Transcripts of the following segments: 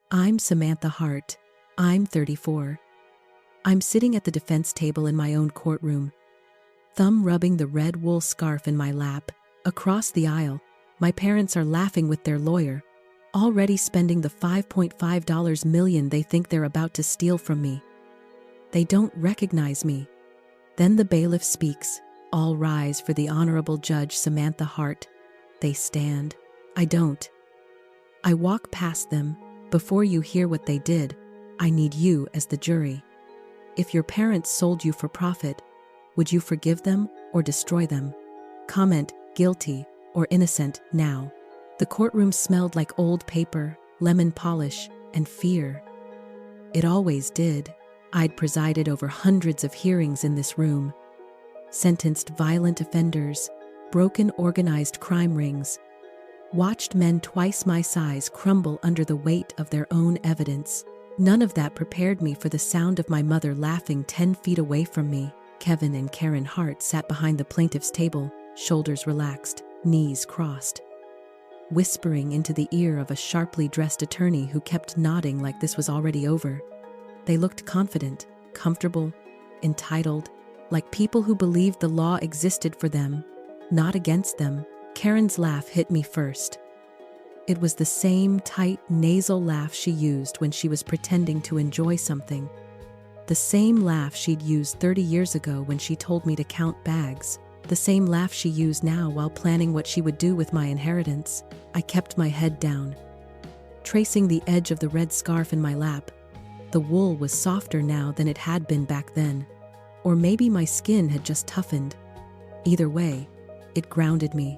I'm Samantha Hart. I'm 34. I'm sitting at the defense table in my own courtroom, thumb rubbing the red wool scarf in my lap. Across the aisle, my parents are laughing with their lawyer, already spending the $5.5 million they think they're about to steal from me. They don't recognize me. Then the bailiff speaks. All rise for the Honorable Judge Samantha Hart. They stand. I don't. I walk past them. Before you hear what they did, I need you as the jury. If your parents sold you for profit, would you forgive them or destroy them? Comment guilty or innocent now. The courtroom smelled like old paper, lemon polish, and fear. It always did. I'd presided over hundreds of hearings in this room, sentenced violent offenders, broken organized crime rings, watched men twice my size crumble under the weight of their own evidence. None of that prepared me for the sound of my mother laughing 10 feet away from me. Kevin and Karen Hart sat behind the plaintiff's table, shoulders relaxed, knees crossed, whispering into the ear of a sharply dressed attorney who kept nodding like this was already over. They looked confident, comfortable, entitled, like people who believed the law existed for them, not against them. Karen's laugh hit me first. It was the same tight, nasal laugh she used when she was pretending to enjoy something. The same laugh she'd used 30 years ago when she told me to count bags. The same laugh she used now while planning what she would do with my inheritance. I kept my head down, tracing the edge of the red scarf in my lap. The wool was softer now than it had been back then. Or maybe my skin had just toughened. Either way, it grounded me.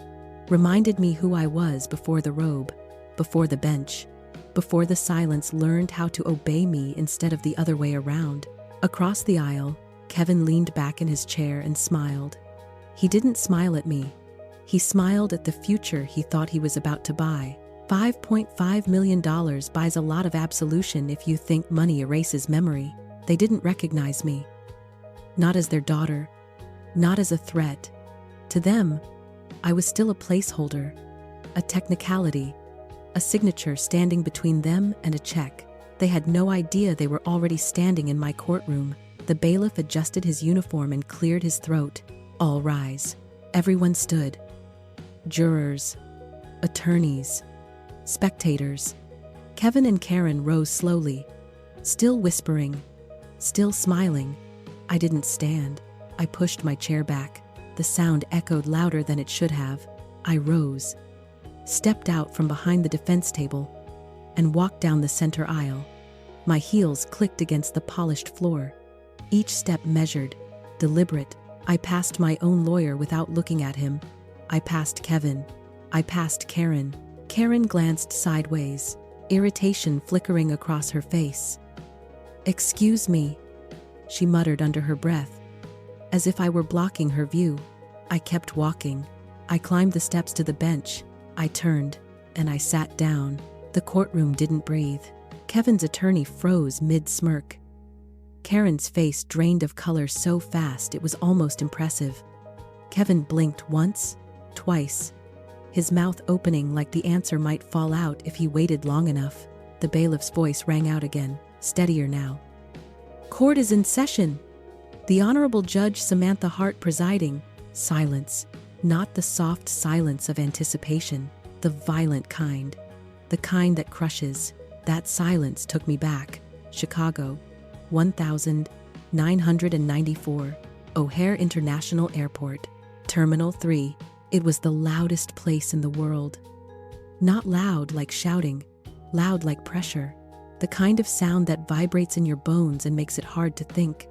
Reminded me who I was before the robe, before the bench, before the silence learned how to obey me instead of the other way around. Across the aisle, Kevin leaned back in his chair and smiled. He didn't smile at me. He smiled at the future he thought he was about to buy. $5.5 million buys a lot of absolution if you think money erases memory. They didn't recognize me. Not as their daughter, not as a threat. To them, I was still a placeholder, a technicality, a signature standing between them and a check. They had no idea they were already standing in my courtroom. The bailiff adjusted his uniform and cleared his throat. All rise. Everyone stood. Jurors, attorneys, spectators. Kevin and Karen rose slowly, still whispering, still smiling. I didn't stand. I pushed my chair back. The sound echoed louder than it should have. I rose, stepped out from behind the defense table, and walked down the center aisle. My heels clicked against the polished floor. Each step measured, deliberate. I passed my own lawyer without looking at him. I passed Kevin. I passed Karen. Karen glanced sideways, irritation flickering across her face. "Excuse me," she muttered under her breath, as if I were blocking her view. I kept walking. I climbed the steps to the bench. I turned, and I sat down. The courtroom didn't breathe. Kevin's attorney froze mid-smirk. Karen's face drained of color so fast it was almost impressive. Kevin blinked once, twice, his mouth opening like the answer might fall out if he waited long enough. The bailiff's voice rang out again, steadier now. "Court is in session. The Honorable Judge Samantha Hart presiding." Silence. Not the soft silence of anticipation, the violent kind. The kind that crushes. That silence took me back. Chicago, 1994, O'Hare International Airport, Terminal 3. It was the loudest place in the world. Not loud like shouting, loud like pressure. The kind of sound that vibrates in your bones and makes it hard to think.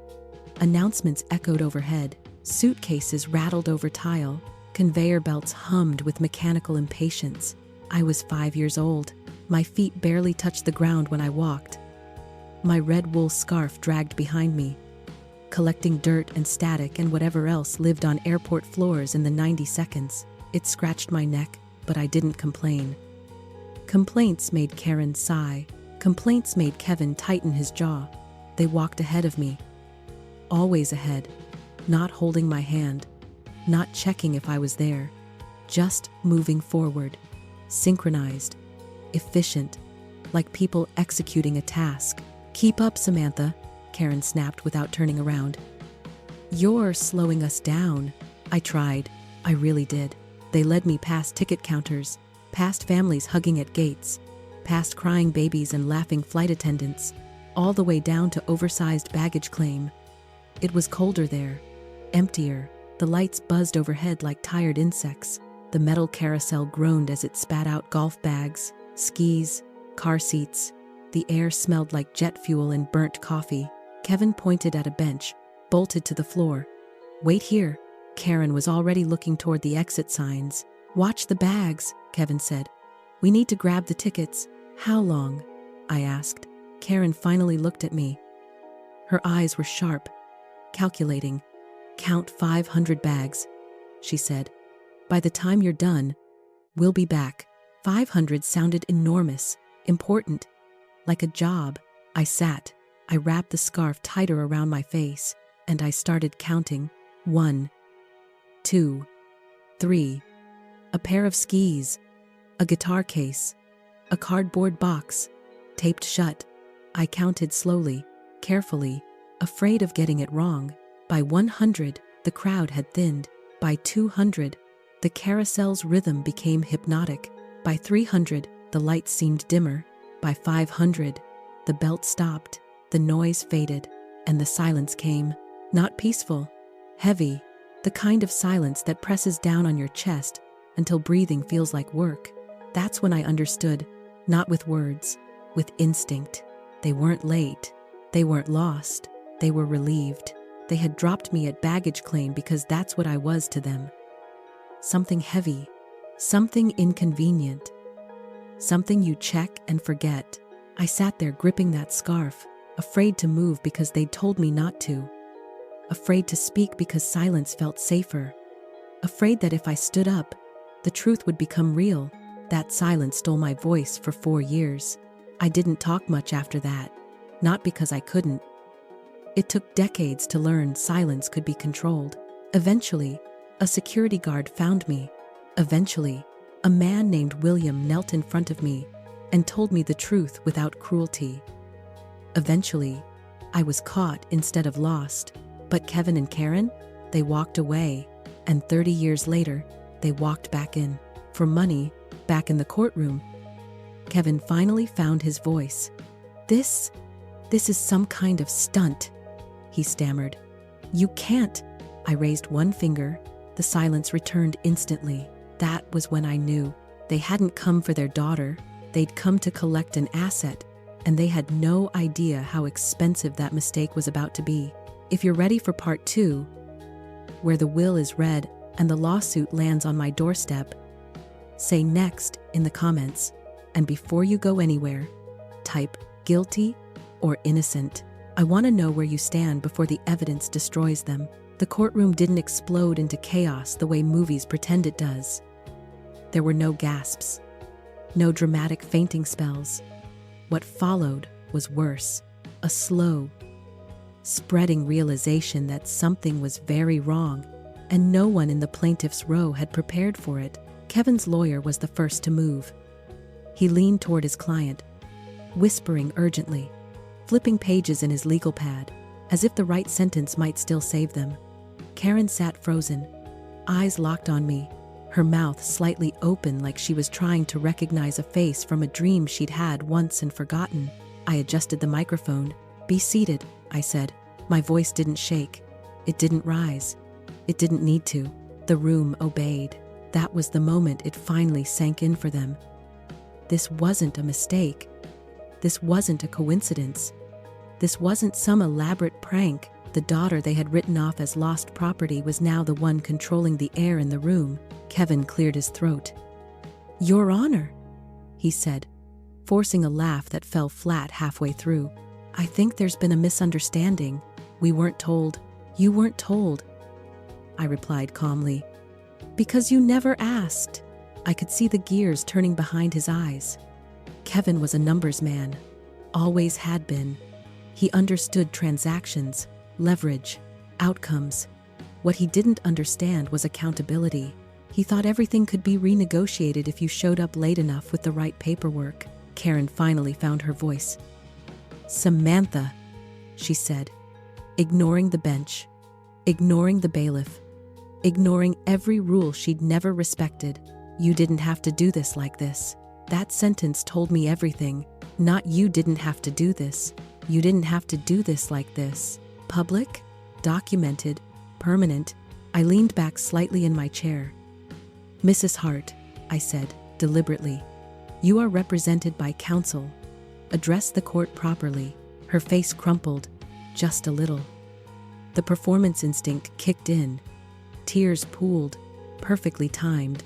Announcements echoed overhead. Suitcases rattled over tile. Conveyor belts hummed with mechanical impatience. I was 5 years old. My feet barely touched the ground when I walked. My red wool scarf dragged behind me, collecting dirt and static and whatever else lived on airport floors in the 90 seconds. It scratched my neck, but I didn't complain. Complaints made Karen sigh. Complaints made Kevin tighten his jaw. They walked ahead of me. Always ahead, not holding my hand, not checking if I was there, just moving forward, synchronized, efficient. like people executing a task. "Keep up, Samantha," Karen snapped without turning around. "You're slowing us down." I tried. I really did. They led me past ticket counters, past families hugging at gates, past crying babies and laughing flight attendants, all the way down to oversized baggage claim. It was colder there, emptier. The lights buzzed overhead like tired insects. The metal carousel groaned as it spat out golf bags, skis, car seats. The air smelled like jet fuel and burnt coffee. Kevin pointed at a bench, bolted to the floor. "Wait here." Karen was already looking toward the exit signs. "Watch the bags," Kevin said. "We need to grab the tickets." "How long?" I asked. Karen finally looked at me. Her eyes were sharp, calculating. "Count 500 bags," she said. "By the time you're done, we'll be back." 500 sounded enormous, important, like a job. I sat. I wrapped the scarf tighter around my face, and I started counting. 1, 2, 3. A pair of skis, a guitar case, a cardboard box, taped shut. I counted slowly, carefully, afraid of getting it wrong. By 100, the crowd had thinned. By 200, the carousel's rhythm became hypnotic. By 300, the lights seemed dimmer. By 500, the belt stopped, the noise faded, and the silence came. Not peaceful, heavy, the kind of silence that presses down on your chest until breathing feels like work. That's when I understood, not with words, with instinct. They weren't late. They weren't lost. They were relieved. They had dropped me at baggage claim because that's what I was to them. Something heavy, something inconvenient, something you check and forget. I sat there gripping that scarf, afraid to move because they'd told me not to, afraid to speak because silence felt safer, afraid that if I stood up, the truth would become real. That silence stole my voice for 4 years. I didn't talk much after that, not because I couldn't. It took decades to learn silence could be controlled. Eventually, a security guard found me. Eventually, a man named William knelt in front of me and told me the truth without cruelty. Eventually, I was caught instead of lost. But Kevin and Karen, they walked away, and 30 years later, they walked back in. For money, back in the courtroom. Kevin finally found his voice. This is some kind of stunt," he stammered. "You can't." I raised one finger. The silence returned instantly. That was when I knew. They hadn't come for their daughter. They'd come to collect an asset, and they had no idea how expensive that mistake was about to be. If you're ready for part 2, where the will is read and the lawsuit lands on my doorstep, say next in the comments. And before you go anywhere, type guilty or innocent. I want to know where you stand before the evidence destroys them. The courtroom didn't explode into chaos the way movies pretend it does. There were no gasps, no dramatic fainting spells. What followed was worse, a slow, spreading realization that something was very wrong, and no one in the plaintiff's row had prepared for it. Kevin's lawyer was the first to move. He leaned toward his client, whispering urgently, flipping pages in his legal pad, as if the right sentence might still save them. Karen sat frozen, eyes locked on me, her mouth slightly open like she was trying to recognize a face from a dream she'd had once and forgotten. I adjusted the microphone. "Be seated," I said. My voice didn't shake. It didn't rise. It didn't need to. The room obeyed. That was the moment it finally sank in for them. This wasn't a mistake. This wasn't a coincidence. This wasn't some elaborate prank. The daughter they had written off as lost property was now the one controlling the air in the room. Kevin cleared his throat. "Your Honor," he said, forcing a laugh that fell flat halfway through. "I think there's been a misunderstanding. We weren't told." "You weren't told," I replied calmly, "because you never asked." I could see the gears turning behind his eyes. Kevin was a numbers man, always had been. He understood transactions, leverage, outcomes. What he didn't understand was accountability. He thought everything could be renegotiated if you showed up late enough with the right paperwork. Karen finally found her voice. "Samantha," she said, ignoring the bench, ignoring the bailiff, ignoring every rule she'd never respected. "You didn't have to do this like this." That sentence told me everything. Not "you didn't have to do this. You didn't have to do this like this." Public, documented, permanent. I leaned back slightly in my chair. "Mrs. Hart," I said, deliberately, "you are represented by counsel. Address the court properly." Her face crumpled, just a little. The performance instinct kicked in. Tears pooled, perfectly timed.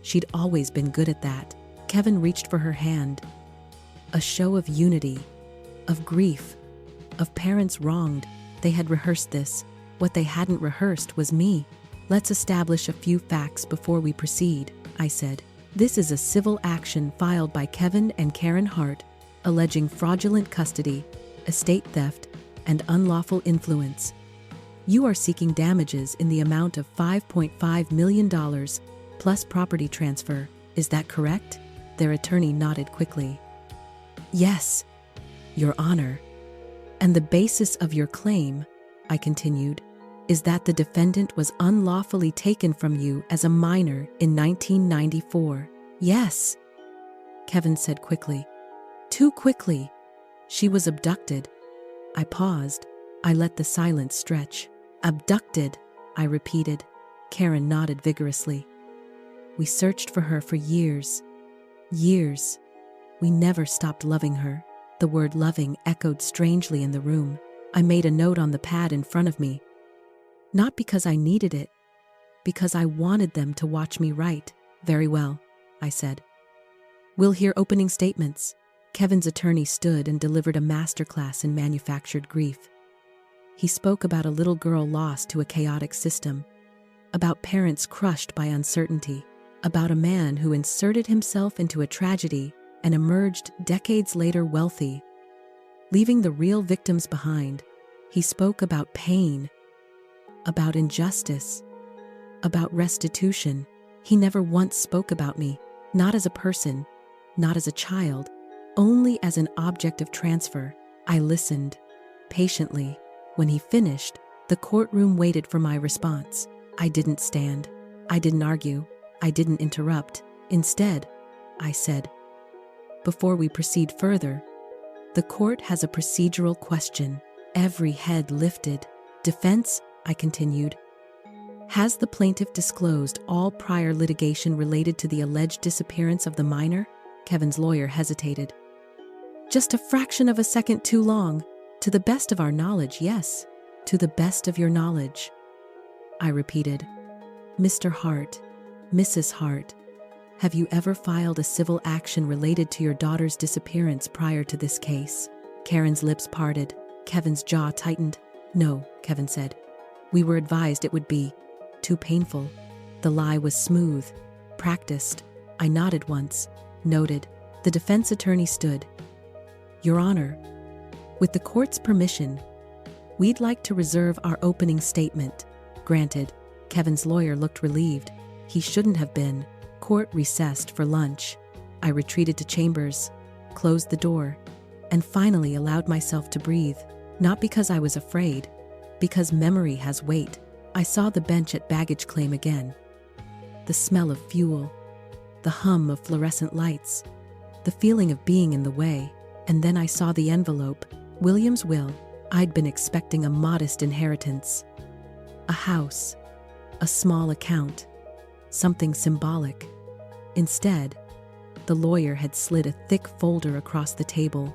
She'd always been good at that. Kevin reached for her hand. A show of unity, of grief, of parents wronged. They had rehearsed this. What they hadn't rehearsed was me. "Let's establish a few facts before we proceed," I said. "This is a civil action filed by Kevin and Karen Hart, alleging fraudulent custody, estate theft, and unlawful influence. You are seeking damages in the amount of $5.5 million plus property transfer. Is that correct?" Their attorney nodded quickly. "Yes, Your Honor. And the basis of your claim," I continued, "is that the defendant was unlawfully taken from you as a minor in 1994. "Yes," Kevin said quickly. "Too quickly. She was abducted." I paused. I let the silence stretch. "Abducted," I repeated. Karen nodded vigorously. "We searched for her for years. Years. We never stopped loving her." The word loving echoed strangely in the room. I made a note on the pad in front of me. Not because I needed it, because I wanted them to watch me write. "Very well," I said. "We'll hear opening statements." Kevin's attorney stood and delivered a masterclass in manufactured grief. He spoke about a little girl lost to a chaotic system, about parents crushed by uncertainty, about a man who inserted himself into a tragedy and emerged decades later wealthy, leaving the real victims behind. He spoke about pain, about injustice, about restitution. He never once spoke about me, not as a person, not as a child, only as an object of transfer. I listened, patiently. When he finished, the courtroom waited for my response. I didn't stand. I didn't argue. I didn't interrupt. Instead, I said, "Before we proceed further, the court has a procedural question." Every head lifted. "Defense," I continued. "Has the plaintiff disclosed all prior litigation related to the alleged disappearance of the minor?" Kevin's lawyer hesitated. "Just a fraction of a second too long. To the best of our knowledge, yes. To the best of your knowledge," I repeated. "Mr. Hart, Mrs. Hart, have you ever filed a civil action related to your daughter's disappearance prior to this case?" Karen's lips parted. Kevin's jaw tightened. "No," Kevin said. "We were advised it would be too painful." The lie was smooth, practiced. I nodded once, noted. The defense attorney stood. "Your Honor, with the court's permission, we'd like to reserve our opening statement." "Granted." Kevin's lawyer looked relieved. He shouldn't have been. Court recessed for lunch. I retreated to chambers, closed the door, and finally allowed myself to breathe. Not because I was afraid, because memory has weight. I saw the bench at baggage claim again. The smell of fuel, the hum of fluorescent lights, the feeling of being in the way. And then I saw the envelope, William's will. I'd been expecting a modest inheritance. A house, a small account, something symbolic. Instead, the lawyer had slid a thick folder across the table,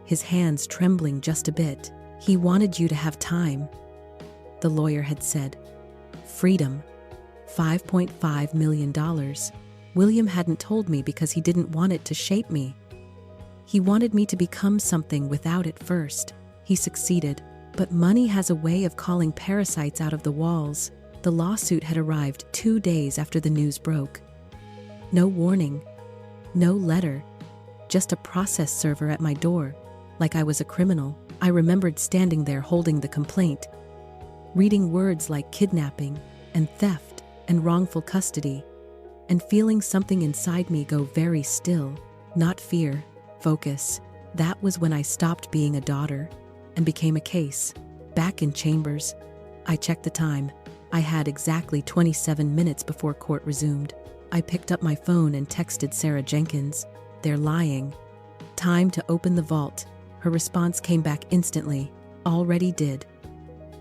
his hands trembling just a bit. "He wanted you to have time," the lawyer had said. "Freedom. $5.5 million. William hadn't told me because he didn't want it to shape me. He wanted me to become something without it first. He succeeded. But money has a way of calling parasites out of the walls. The lawsuit had arrived 2 days after the news broke. No warning, no letter, just a process server at my door, like I was a criminal. I remembered standing there holding the complaint, reading words like kidnapping and theft and wrongful custody, and feeling something inside me go very still. Not fear, focus. That was when I stopped being a daughter and became a case. Back in chambers, I checked the time. I had exactly 27 minutes before court resumed. I picked up my phone and texted Sarah Jenkins. "They're lying. Time to open the vault." Her response came back instantly. "Already did.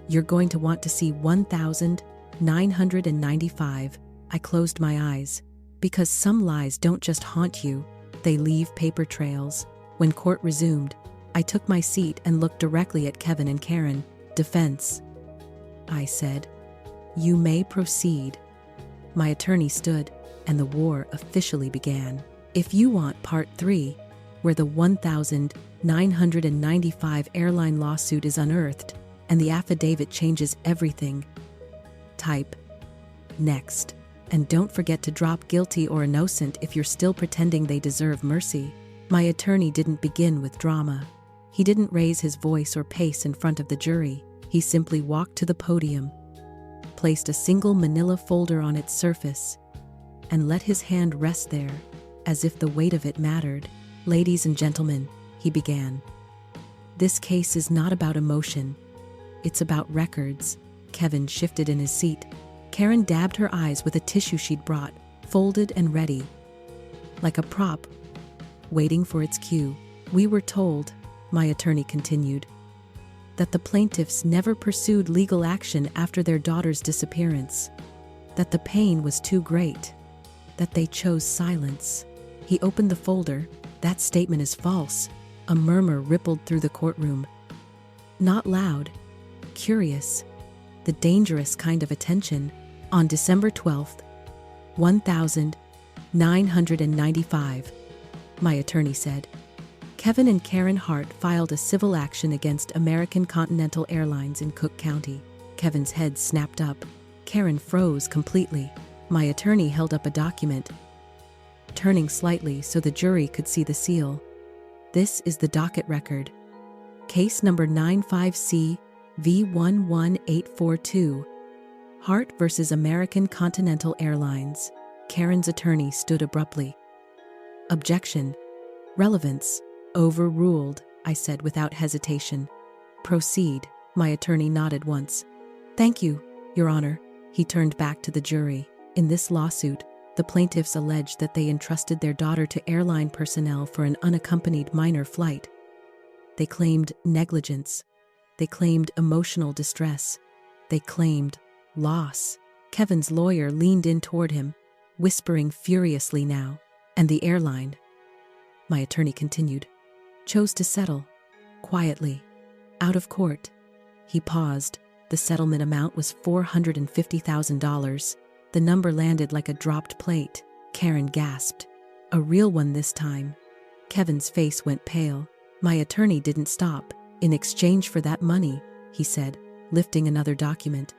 You're going to want to see 1,995. I closed my eyes. Because some lies don't just haunt you, they leave paper trails. When court resumed, I took my seat and looked directly at Kevin and Karen. "Defense," I said. "You may proceed." My attorney stood, and the war officially began. "If you want part 3, where the 1,995 airline lawsuit is unearthed and the affidavit changes everything, type next. And don't forget to drop guilty or innocent if you're still pretending they deserve mercy." My attorney didn't begin with drama. He didn't raise his voice or pace in front of the jury. He simply walked to the podium, placed a single manila folder on its surface, and let his hand rest there, as if the weight of it mattered. "Ladies and gentlemen," he began, "this case is not about emotion. It's about records." Kevin shifted in his seat. Karen dabbed her eyes with a tissue she'd brought, folded and ready, like a prop, waiting for its cue. "We were told," my attorney continued, "that the plaintiffs never pursued legal action after their daughter's disappearance, that the pain was too great, that they chose silence." He opened the folder. "That statement is false." A murmur rippled through the courtroom. Not loud, curious, the dangerous kind of attention. "On December 12th, 1,995, my attorney said, "Kevin and Karen Hart filed a civil action against American Continental Airlines in Cook County." Kevin's head snapped up. Karen froze completely. My attorney held up a document, turning slightly so the jury could see the seal. "This is the docket record. Case number 95C V11842. Hart versus American Continental Airlines." Karen's attorney stood abruptly. "Objection. Relevance. Overruled," I said without hesitation. "Proceed." My attorney nodded once. "Thank you, Your Honor." He turned back to the jury. "In this lawsuit, the plaintiffs alleged that they entrusted their daughter to airline personnel for an unaccompanied minor flight. They claimed negligence. They claimed emotional distress. They claimed loss." Kevin's lawyer leaned in toward him, whispering furiously now. "And the airline," my attorney continued, "chose to settle, quietly, out of court." He paused. The settlement amount was $450,000. The number landed like a dropped plate. Karen gasped. "A real one this time." Kevin's face went pale. My attorney didn't stop. "In exchange for that money," he said, lifting another document,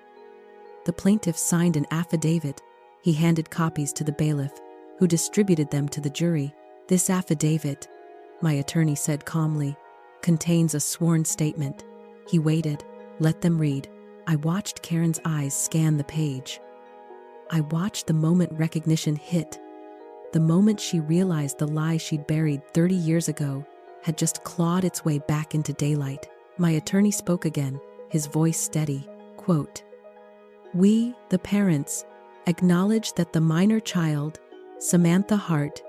"the plaintiff signed an affidavit." He handed copies to the bailiff, who distributed them to the jury. "This affidavit," my attorney said calmly, "contains a sworn statement." He waited. "Let them read." I watched Karen's eyes scan the page. I watched the moment recognition hit, the moment she realized the lie she'd buried 30 years ago had just clawed its way back into daylight. My attorney spoke again, his voice steady. Quote, "We, the parents, acknowledge that the minor child, Samantha Hart,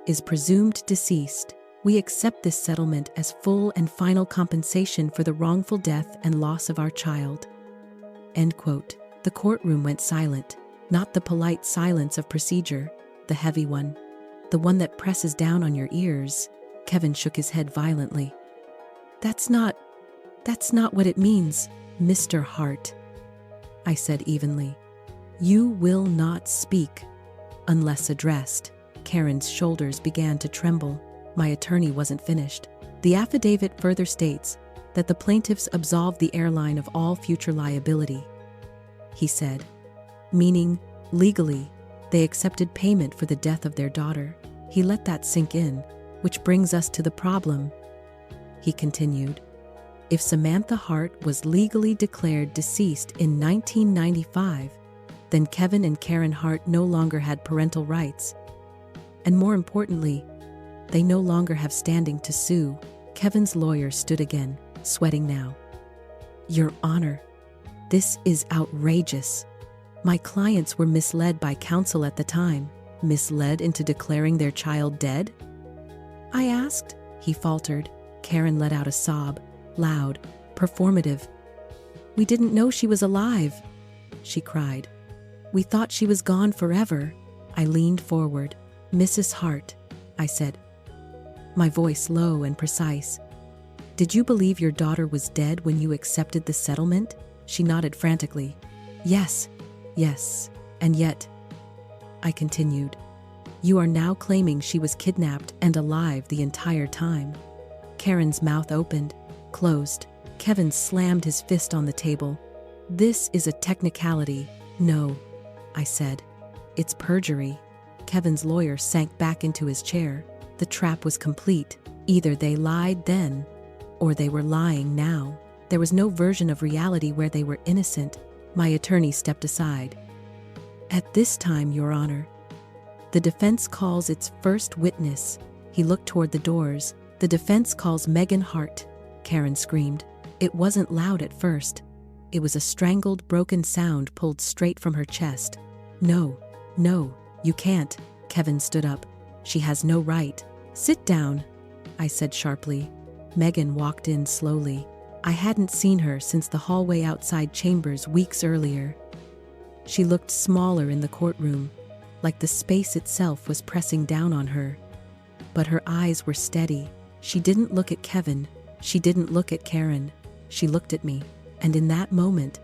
is presumed deceased. We accept this settlement as full and final compensation for the wrongful death and loss of our child." End quote. The courtroom went silent, not the polite silence of procedure, the heavy one, the one that presses down on your ears. Kevin shook his head violently. That's not what it means, Mr. Hart," I said evenly. "You will not speak unless addressed." Karen's shoulders began to tremble. My attorney wasn't finished. "The affidavit further states that the plaintiffs absolved the airline of all future liability," he said, "meaning, legally, they accepted payment for the death of their daughter." He let that sink in, "which brings us to the problem," he continued. "If Samantha Hart was legally declared deceased in 1995, then Kevin and Karen Hart no longer had parental rights. And more importantly, They no longer have standing to sue. Kevin's lawyer stood again, sweating now. Your Honor, this is outrageous. My clients were misled by counsel at the time. Misled into declaring their child dead? I asked. He faltered. Karen let out a sob, loud, performative. We didn't know she was alive, she cried. We thought she was gone forever. I leaned forward. Mrs. Hart, I said, my voice low and precise. Did you believe your daughter was dead when you accepted the settlement? She nodded frantically. Yes, and yet, I continued, you are now claiming she was kidnapped and alive the entire time. Karen's mouth opened, closed. Kevin slammed his fist on the table. This is a technicality. No, I said. It's perjury. Kevin's lawyer sank back into his chair. The trap was complete. Either they lied then, or they were lying now. There was no version of reality where they were innocent. My attorney stepped aside. At this time, Your Honor, the defense calls its first witness. He looked toward the doors. The defense calls Megan Hart, Karen screamed. It wasn't loud at first. It was a strangled, broken sound pulled straight from her chest. No, you can't. Kevin stood up. She has no right. Sit down, I said sharply. Megan walked in slowly. I hadn't seen her since the hallway outside Chambers weeks earlier. She looked smaller in the courtroom, like the space itself was pressing down on her. But her eyes were steady. She didn't look at Kevin. She didn't look at Karen. She looked at me, and in that moment,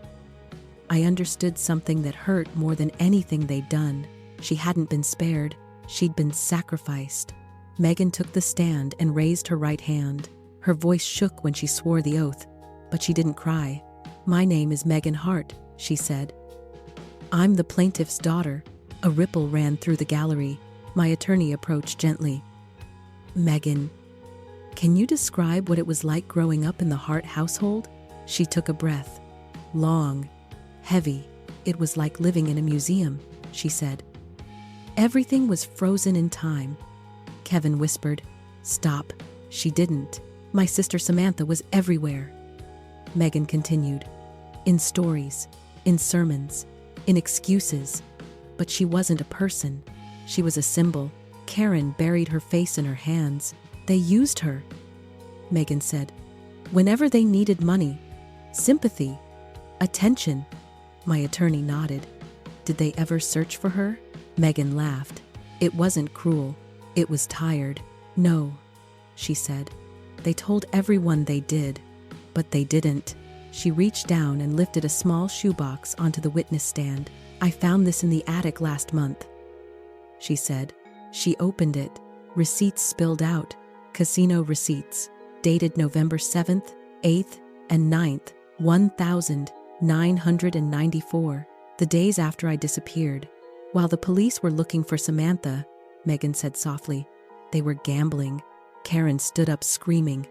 I understood something that hurt more than anything they'd done. She hadn't been spared. She'd been sacrificed. Megan took the stand and raised her right hand. Her voice shook when she swore the oath, but she didn't cry. My name is Megan Hart, she said. I'm the plaintiff's daughter. A ripple ran through the gallery. My attorney approached gently. Megan, can you describe what it was like growing up in the Hart household? She took a breath. Long, heavy. It was like living in a museum, she said. Everything was frozen in time. Kevin whispered. Stop. She didn't. My sister Samantha was everywhere. Megan continued. In stories, in sermons, in excuses. But she wasn't a person. She was a symbol. Karen buried her face in her hands. They used her, Megan said. Whenever they needed money, sympathy, attention. My attorney nodded. Did they ever search for her? Megan laughed. It wasn't cruel. It was tired. No, she said. They told everyone they did, but they didn't. She reached down and lifted a small shoebox onto the witness stand. I found this in the attic last month, she said. She opened it. Receipts spilled out. Casino receipts, dated November 7th, 8th, and 9th, 1994, the days after I disappeared. While the police were looking for Samantha, Megan said softly, they were gambling. Karen stood up screaming,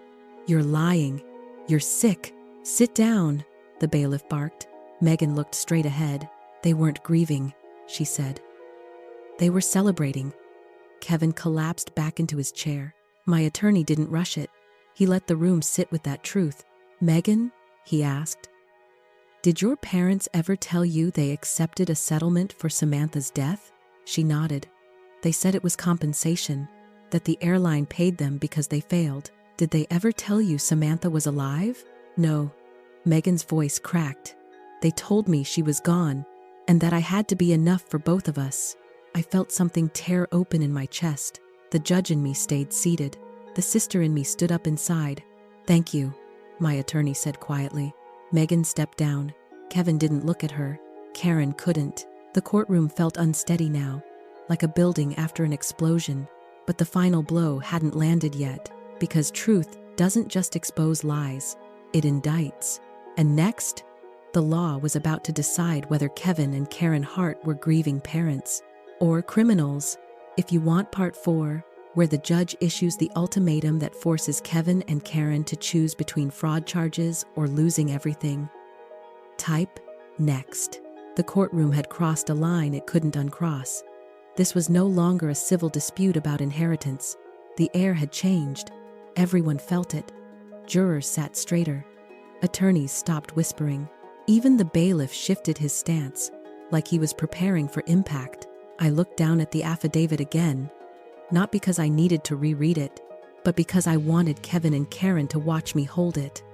You're lying. You're sick. Sit down, the bailiff barked. Megan looked straight ahead. They weren't grieving, she said. They were celebrating. Kevin collapsed back into his chair. My attorney didn't rush it. He let the room sit with that truth. Megan, he asked, did your parents ever tell you they accepted a settlement for Samantha's death? She nodded. They said it was compensation, that the airline paid them because they failed. Did they ever tell you Samantha was alive? No. Megan's voice cracked. They told me she was gone, and that I had to be enough for both of us. I felt something tear open in my chest. The judge in me stayed seated. The sister in me stood up inside. Thank you, my attorney said quietly. Megan stepped down. Kevin didn't look at her. Karen couldn't. The courtroom felt unsteady now, like a building after an explosion. But the final blow hadn't landed yet, because truth doesn't just expose lies, it indicts. And next, the law was about to decide whether Kevin and Karen Hart were grieving parents or criminals. If you want part 4, where the judge issues the ultimatum that forces Kevin and Karen to choose between fraud charges or losing everything, type next. The courtroom had crossed a line it couldn't uncross. This was no longer a civil dispute about inheritance. The air had changed. Everyone felt it. Jurors sat straighter. Attorneys stopped whispering. Even the bailiff shifted his stance, like he was preparing for impact. I looked down at the affidavit again, not because I needed to reread it, but because I wanted Kevin and Karen to watch me hold it.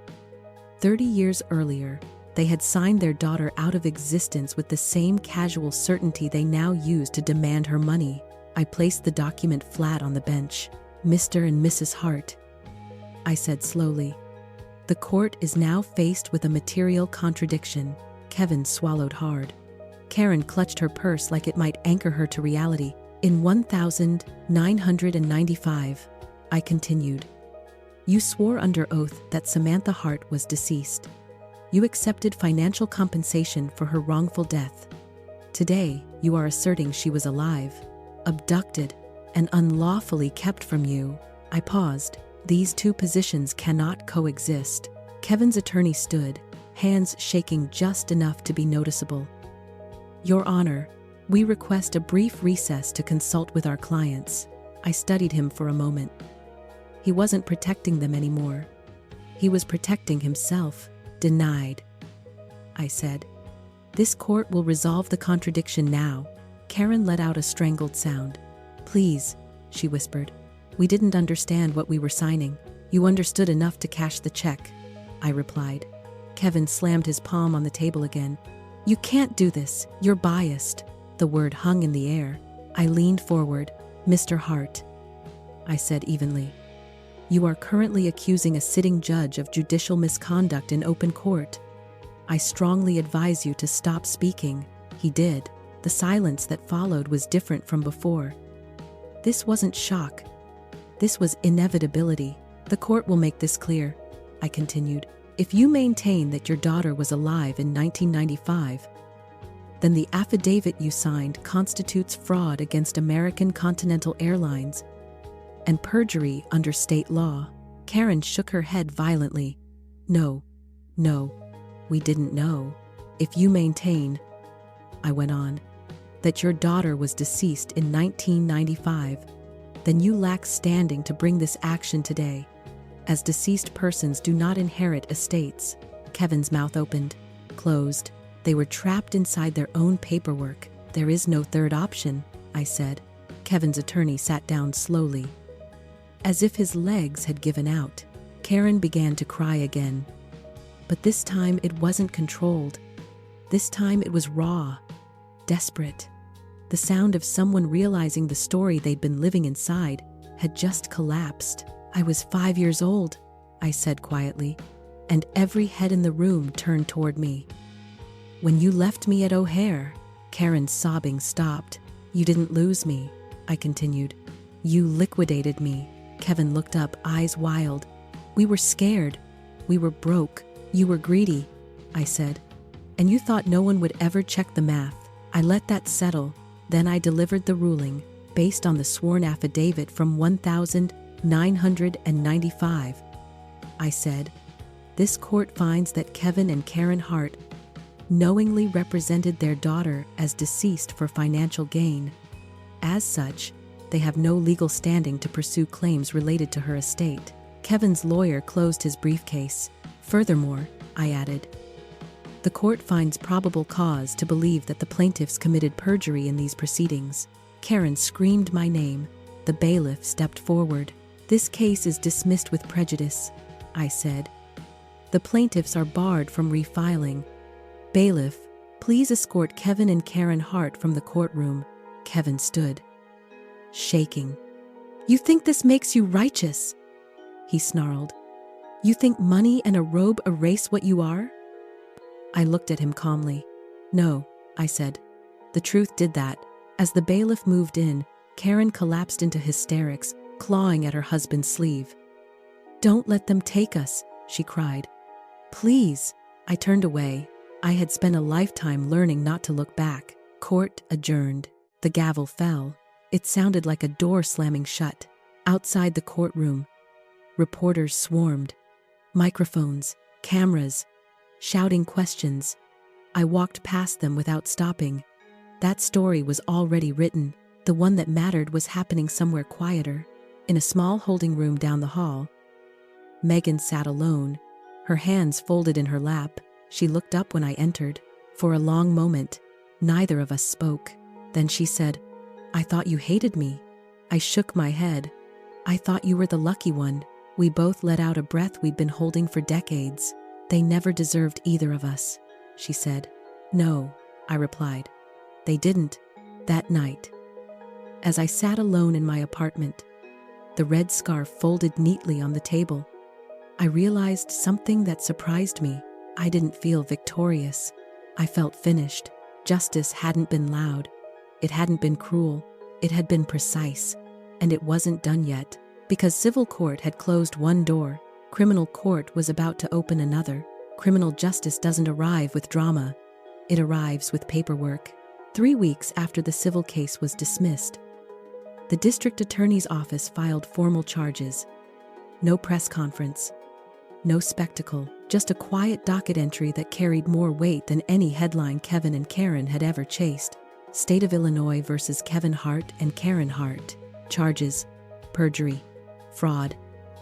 30 years earlier, they had signed their daughter out of existence with the same casual certainty they now used to demand her money. I placed the document flat on the bench. "Mr. and Mrs. Hart," I said slowly, "the court is now faced with a material contradiction." Kevin swallowed hard. Karen clutched her purse like it might anchor her to reality. "In 1995, I continued, "you swore under oath that Samantha Hart was deceased. You accepted financial compensation for her wrongful death. Today, you are asserting she was alive, abducted, and unlawfully kept from you." I paused. These two positions cannot coexist. Kevin's attorney stood, hands shaking just enough to be noticeable. "Your Honor, we request a brief recess to consult with our clients." I studied him for a moment. He wasn't protecting them anymore. He was protecting himself. "Denied," I said. "This court will resolve the contradiction now." Karen let out a strangled sound. "Please," she whispered. "We didn't understand what we were signing." "You understood enough to cash the check," I replied. Kevin slammed his palm on the table again. "You can't do this. You're biased." The word hung in the air. I leaned forward. "Mr. Hart," I said evenly, "you are currently accusing a sitting judge of judicial misconduct in open court. I strongly advise you to stop speaking." He did. The silence that followed was different from before. This wasn't shock. This was inevitability. "The court will make this clear," I continued. "If you maintain that your daughter was alive in 1995, then the affidavit you signed constitutes fraud against American Continental Airlines and perjury under state law." Karen shook her head violently. No, we didn't know. "If you maintain," I went on, "that your daughter was deceased in 1995, then you lack standing to bring this action today, as deceased persons do not inherit estates." Kevin's mouth opened, closed. They were trapped inside their own paperwork. "There is no third option," I said. Kevin's attorney sat down slowly, as if his legs had given out. Karen began to cry again. But this time it wasn't controlled. This time it was raw, desperate. The sound of someone realizing the story they'd been living inside had just collapsed. "I was 5 years old," I said quietly, and every head in the room turned toward me. "When you left me at O'Hare," Karen's sobbing stopped. "You didn't lose me," I continued. "You liquidated me." Kevin looked up, eyes wild. "We were scared. We were broke. You were greedy," I said. "And you thought no one would ever check the math." I let that settle. Then I delivered the ruling, based on the sworn affidavit from 1995. I said, "This court finds that Kevin and Karen Hart knowingly represented their daughter as deceased for financial gain. As such, they have no legal standing to pursue claims related to her estate." Kevin's lawyer closed his briefcase. "Furthermore," I added, "the court finds probable cause to believe that the plaintiffs committed perjury in these proceedings." Karen screamed my name. The bailiff stepped forward. "This case is dismissed with prejudice," I said. "The plaintiffs are barred from refiling. Bailiff, please escort Kevin and Karen Hart from the courtroom." Kevin stood, shaking. "You think this makes you righteous?" he snarled. "You think money and a robe erase what you are?" I looked at him calmly. "No," I said. "The truth did that." As the bailiff moved in, Karen collapsed into hysterics, clawing at her husband's sleeve. "Don't let them take us," she cried. "Please." I turned away. I had spent a lifetime learning not to look back. Court adjourned. The gavel fell. It sounded like a door slamming shut. Outside the courtroom, reporters swarmed. Microphones, cameras, shouting questions. I walked past them without stopping. That story was already written. The one that mattered was happening somewhere quieter. In a small holding room down the hall, Megan sat alone, her hands folded in her lap. She looked up when I entered. For a long moment, neither of us spoke. Then she said, "I thought you hated me." I shook my head. "I thought you were the lucky one." We both let out a breath we'd been holding for decades. "They never deserved either of us," she said. "No," I replied. "They didn't." That night, as I sat alone in my apartment, the red scarf folded neatly on the table, I realized something that surprised me. I didn't feel victorious. I felt finished. Justice hadn't been loud. It hadn't been cruel. It had been precise. And it wasn't done yet. Because civil court had closed one door, criminal court was about to open another. Criminal justice doesn't arrive with drama. It arrives with paperwork. 3 weeks after the civil case was dismissed, the district attorney's office filed formal charges. No press conference. No spectacle. Just a quiet docket entry that carried more weight than any headline Kevin and Karen had ever chased. State of Illinois versus Kevin Hart and Karen Hart. Charges: perjury, fraud,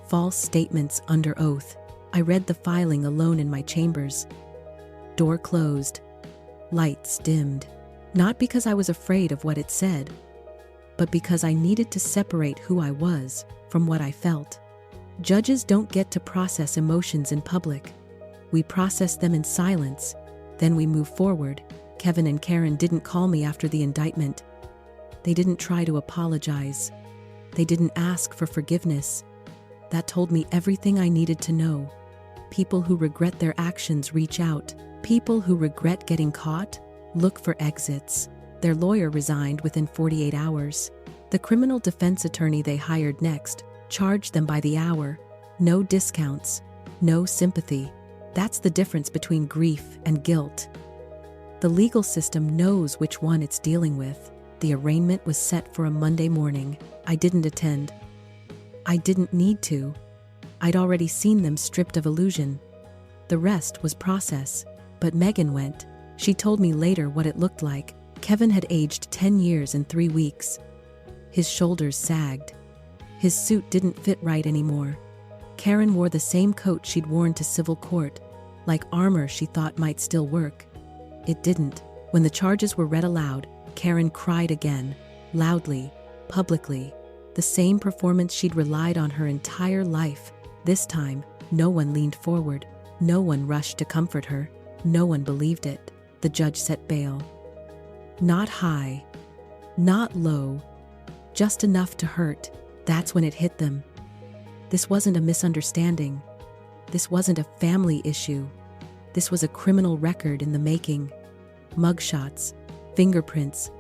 false statements under oath. I read the filing alone in my chambers. Door closed. Lights dimmed. Not because I was afraid of what it said, but because I needed to separate who I was from what I felt. Judges don't get to process emotions in public. We process them in silence, then we move forward. Kevin and Karen didn't call me after the indictment. They didn't try to apologize. They didn't ask for forgiveness. That told me everything I needed to know. People who regret their actions reach out. People who regret getting caught look for exits. Their lawyer resigned within 48 hours. The criminal defense attorney they hired next charged them by the hour. No discounts, no sympathy. That's the difference between grief and guilt. The legal system knows which one it's dealing with. The arraignment was set for a Monday morning. I didn't attend. I didn't need to. I'd already seen them stripped of illusion. The rest was process. But Megan went. She told me later what it looked like. Kevin had aged 10 years in 3 weeks. His shoulders sagged. His suit didn't fit right anymore. Karen wore the same coat she'd worn to civil court, like armor she thought might still work. It didn't. When the charges were read aloud, Karen cried again, loudly, publicly. The same performance she'd relied on her entire life. This time, no one leaned forward. No one rushed to comfort her. No one believed it. The judge set bail. Not high, not low, just enough to hurt. That's when it hit them. This wasn't a misunderstanding. This wasn't a family issue. This was a criminal record in the making. Mugshots, fingerprints,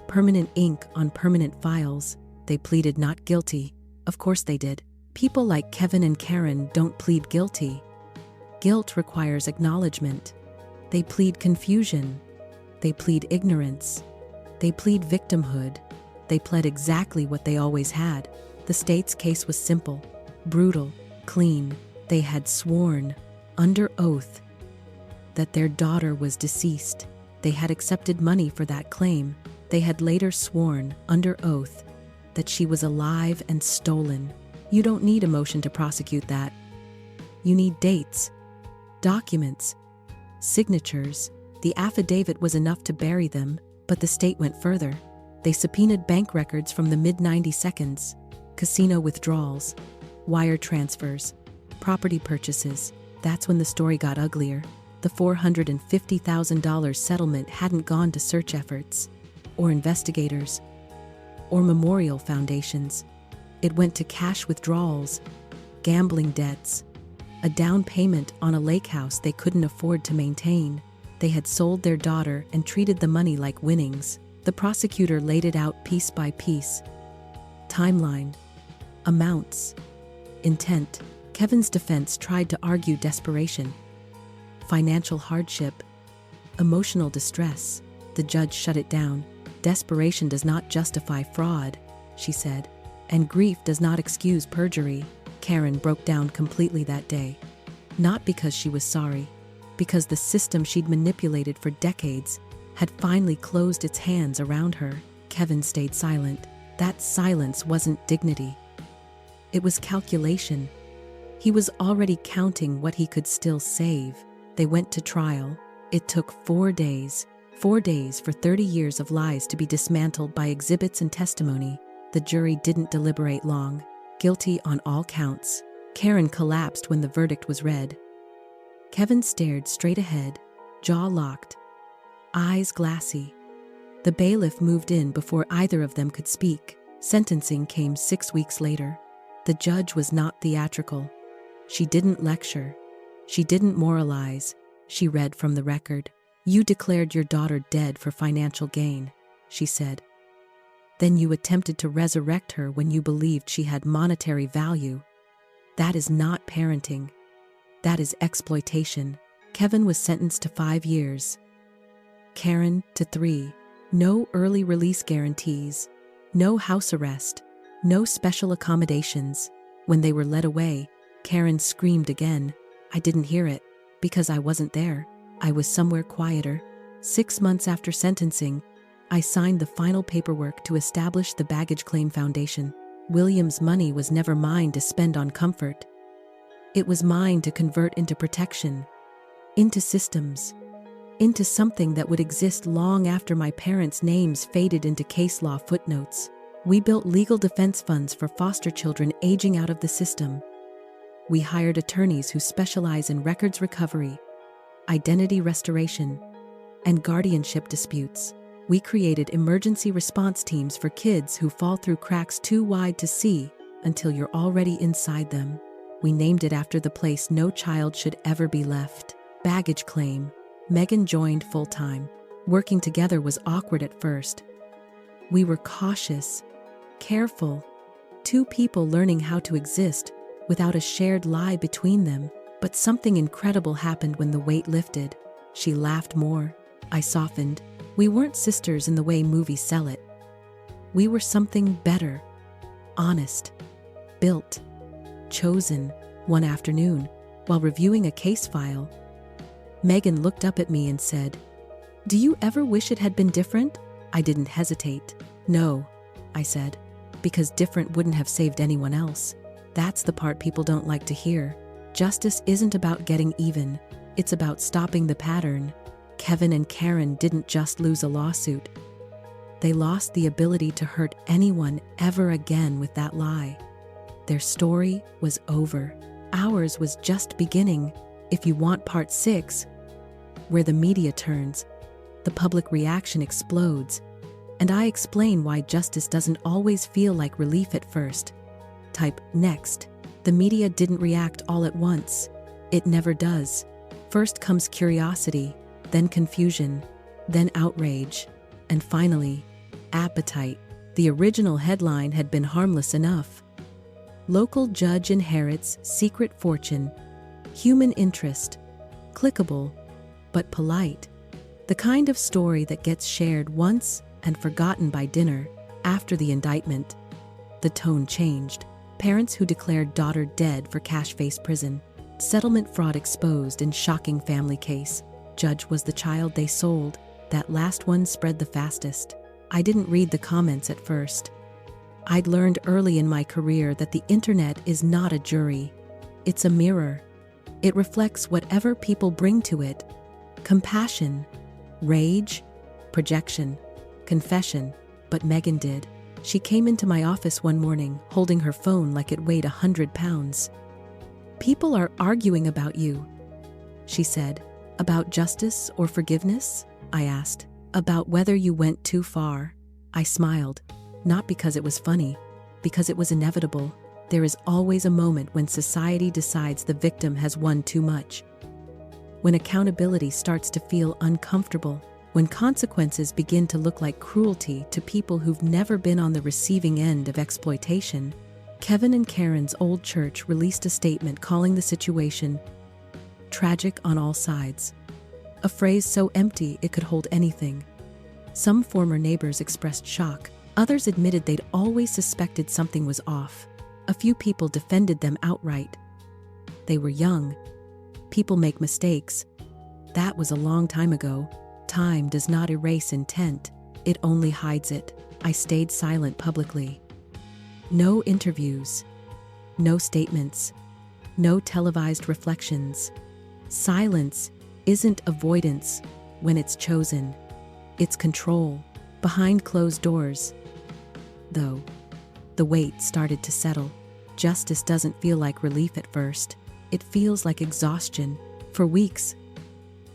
permanent ink on permanent files. They pleaded not guilty. Of course they did. People like Kevin and Karen don't plead guilty. Guilt requires acknowledgement. They plead confusion. They plead ignorance. They plead victimhood. They pled exactly what they always had. The state's case was simple, brutal, clean. They had sworn, under oath, that their daughter was deceased. They had accepted money for that claim. They had later sworn, under oath, that she was alive and stolen. You don't need emotion to prosecute that. You need dates, documents, signatures. The affidavit was enough to bury them, but the state went further. They subpoenaed bank records from the mid-90s, casino withdrawals, wire transfers, property purchases. That's when the story got uglier. The $450,000 settlement hadn't gone to search efforts, or investigators, or memorial foundations. It went to cash withdrawals, gambling debts, a down payment on a lake house they couldn't afford to maintain. They had sold their daughter and treated the money like winnings. The prosecutor laid it out piece by piece. Timeline, amounts, intent. Kevin's defense tried to argue desperation, financial hardship, emotional distress. The judge shut it down. Desperation does not justify fraud, she said, and grief does not excuse perjury. Karen broke down completely that day. Not because she was sorry, because the system she'd manipulated for decades had finally closed its hands around her. Kevin stayed silent. That silence wasn't dignity. It was calculation. He was already counting what he could still save. They went to trial. It took 4 days. 4 days for 30 years of lies to be dismantled by exhibits and testimony. The jury didn't deliberate long. Guilty on all counts. Karen collapsed when the verdict was read. Kevin stared straight ahead, jaw locked, eyes glassy. The bailiff moved in before either of them could speak. Sentencing came 6 weeks later. The judge was not theatrical. She didn't lecture. She didn't moralize. She read from the record. "You declared your daughter dead for financial gain," she said. "Then you attempted to resurrect her when you believed she had monetary value. That is not parenting. That is exploitation." Kevin was sentenced to 5 years. Karen to 3. No early release guarantees. No house arrest. No special accommodations. When they were led away, Karen screamed again. I didn't hear it, because I wasn't there. I was somewhere quieter. 6 months after sentencing, I signed the final paperwork to establish the Baggage Claim Foundation. William's money was never mine to spend on comfort. It was mine to convert into protection, into systems, into something that would exist long after my parents' names faded into case law footnotes. We built legal defense funds for foster children aging out of the system. We hired attorneys who specialize in records recovery, identity restoration, and guardianship disputes. We created emergency response teams for kids who fall through cracks too wide to see until you're already inside them. We named it after the place no child should ever be left. Baggage claim. Megan joined full-time. Working together was awkward at first. We were cautious, careful, 2 people learning how to exist without a shared lie between them. But something incredible happened when the weight lifted. She laughed more. I softened. We weren't sisters in the way movies sell it. We were something better. Honest. Built. Chosen. One afternoon, while reviewing a case file, Megan looked up at me and said, "Do you ever wish it had been different?" I didn't hesitate. "No," I said, "because different wouldn't have saved anyone else." That's the part people don't like to hear. Justice isn't about getting even. It's about stopping the pattern. Kevin and Karen didn't just lose a lawsuit. They lost the ability to hurt anyone ever again with that lie. Their story was over. Ours was just beginning. If you want part 6, where the media turns, the public reaction explodes, and I explain why justice doesn't always feel like relief at first. Type next. The media didn't react all at once. It never does. First comes curiosity, then confusion, then outrage, and finally, appetite. The original headline had been harmless enough. Local judge inherits secret fortune. Human interest. Clickable, but polite. The kind of story that gets shared once and forgotten by dinner. After the indictment, the tone changed. Parents who declared daughter dead for cash face prison. Settlement fraud exposed in shocking family case. Judge was the child they sold. That last one spread the fastest. I didn't read the comments at first. I'd learned early in my career that the internet is not a jury. It's a mirror. It reflects whatever people bring to it. Compassion, rage, projection, confession. But Megan did. She came into my office one morning, holding her phone like it weighed 100 pounds. "People are arguing about you," she said. "About justice or forgiveness?" I asked. "About whether you went too far." I smiled, not because it was funny, because it was inevitable. There is always a moment when society decides the victim has won too much. When accountability starts to feel uncomfortable. When consequences begin to look like cruelty to people who've never been on the receiving end of exploitation. Kevin and Karen's old church released a statement calling the situation tragic on all sides. A phrase so empty it could hold anything. Some former neighbors expressed shock. Others admitted they'd always suspected something was off. A few people defended them outright. They were young. People make mistakes. That was a long time ago. Time does not erase intent, it only hides it. I stayed silent publicly. No interviews. No statements. No televised reflections. Silence isn't avoidance when it's chosen. It's control, behind closed doors. Though, the weight started to settle. Justice doesn't feel like relief at first. It feels like exhaustion. For weeks,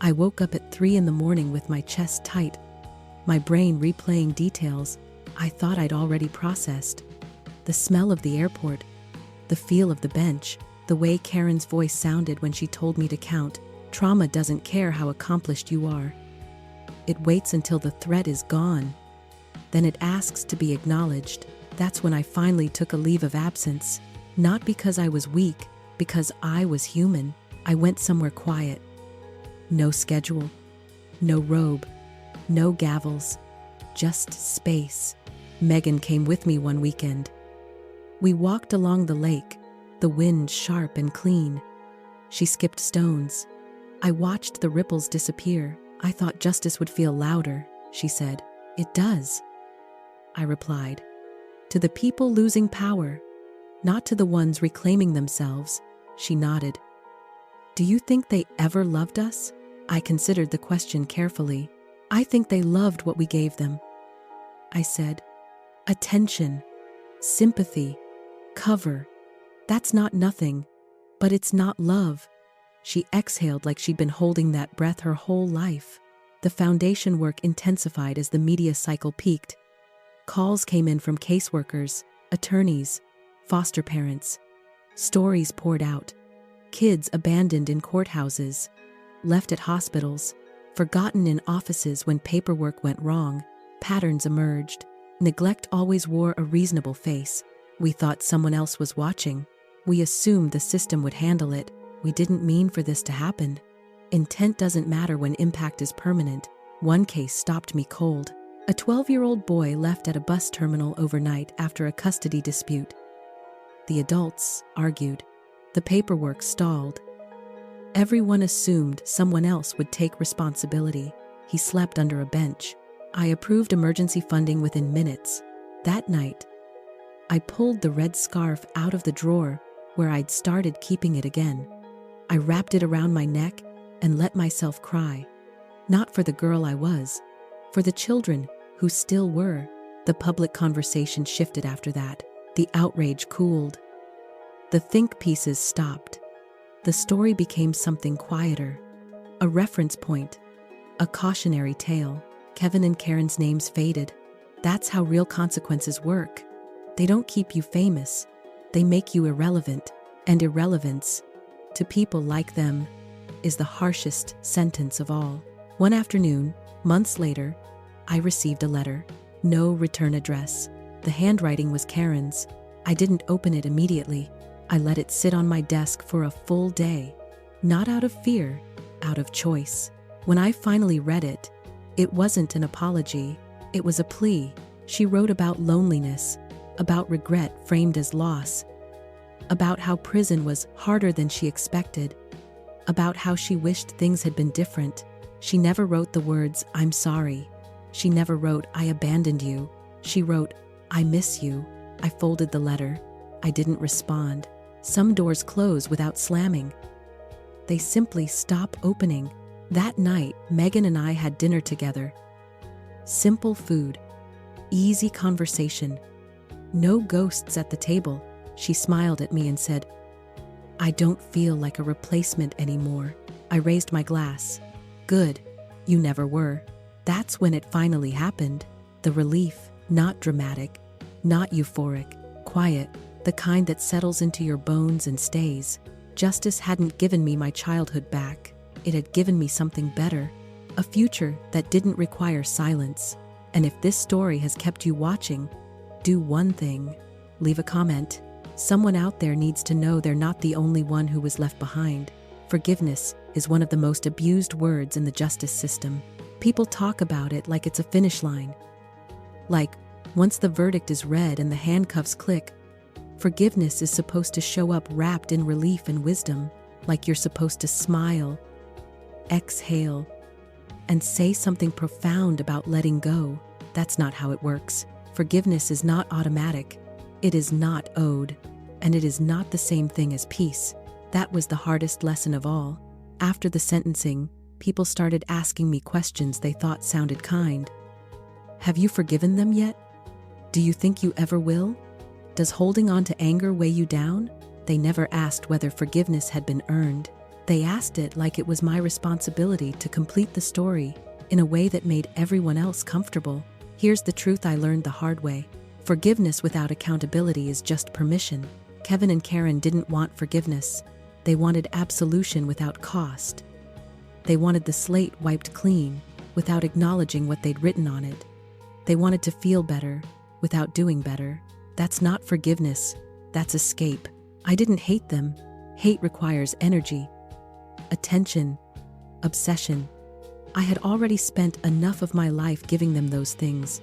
I woke up at 3 a.m. with my chest tight, my brain replaying details I thought I'd already processed. The smell of the airport, the feel of the bench, the way Karen's voice sounded when she told me to count. Trauma doesn't care how accomplished you are. It waits until the threat is gone. Then it asks to be acknowledged. That's when I finally took a leave of absence. Not because I was weak, because I was human. I went somewhere quiet. No schedule, no robe, no gavels, just space. Megan came with me one weekend. We walked along the lake, the wind sharp and clean. She skipped stones. I watched the ripples disappear. I thought justice would feel louder, she said. It does, I replied. To the people losing power, not to the ones reclaiming themselves, she nodded. Do you think they ever loved us? I considered the question carefully. I think they loved what we gave them, I said. Attention, sympathy, cover. That's not nothing, but it's not love. She exhaled like she'd been holding that breath her whole life. The foundation work intensified as the media cycle peaked. Calls came in from caseworkers, attorneys, foster parents. Stories poured out. Kids abandoned in courthouses, left at hospitals, forgotten in offices when paperwork went wrong. Patterns emerged. Neglect always wore a reasonable face. We thought someone else was watching. We assumed the system would handle it. We didn't mean for this to happen. Intent doesn't matter when impact is permanent. One case stopped me cold. A 12-year-old boy left at a bus terminal overnight after a custody dispute. The adults argued. The paperwork stalled. Everyone assumed someone else would take responsibility. He slept under a bench. I approved emergency funding within minutes. That night, I pulled the red scarf out of the drawer where I'd started keeping it again. I wrapped it around my neck and let myself cry. Not for the girl I was, for the children who still were. The public conversation shifted after that. The outrage cooled. The think pieces stopped. The story became something quieter. A reference point. A cautionary tale. Kevin and Karen's names faded. That's how real consequences work. They don't keep you famous. They make you irrelevant. And irrelevance, to people like them, is the harshest sentence of all. One afternoon, months later, I received a letter. No return address. The handwriting was Karen's. I didn't open it immediately. I let it sit on my desk for a full day. Not out of fear, out of choice. When I finally read it, it wasn't an apology. It was a plea. She wrote about loneliness, about regret framed as loss, about how prison was harder than she expected, about how she wished things had been different. She never wrote the words, "I'm sorry." She never wrote, "I abandoned you." She wrote, "I miss you." I folded the letter. I didn't respond. Some doors close without slamming. They simply stop opening. That night, Megan and I had dinner together. Simple food, easy conversation. No ghosts at the table. She smiled at me and said, "I don't feel like a replacement anymore." I raised my glass. "Good, you never were." That's when it finally happened. The relief, not dramatic, not euphoric, quiet, the kind that settles into your bones and stays. Justice hadn't given me my childhood back. It had given me something better, a future that didn't require silence. And if this story has kept you watching, do one thing. Leave a comment. Someone out there needs to know they're not the only one who was left behind. Forgiveness is one of the most abused words in the justice system. People talk about it like it's a finish line. Like, once the verdict is read and the handcuffs click, forgiveness is supposed to show up wrapped in relief and wisdom, like you're supposed to smile, exhale, and say something profound about letting go. That's not how it works. Forgiveness is not automatic. It is not owed. and it is not the same thing as peace. That was the hardest lesson of all. After the sentencing, people started asking me questions they thought sounded kind. Have you forgiven them yet? Do you think you ever will? Does holding on to anger weigh you down? They never asked whether forgiveness had been earned. They asked it like it was my responsibility to complete the story in a way that made everyone else comfortable. Here's the truth I learned the hard way. Forgiveness without accountability is just permission. Kevin and Karen didn't want forgiveness. They wanted absolution without cost. They wanted the slate wiped clean without acknowledging what they'd written on it. They wanted to feel better without doing better. That's not forgiveness, that's escape. I didn't hate them. Hate requires energy, attention, obsession. I had already spent enough of my life giving them those things.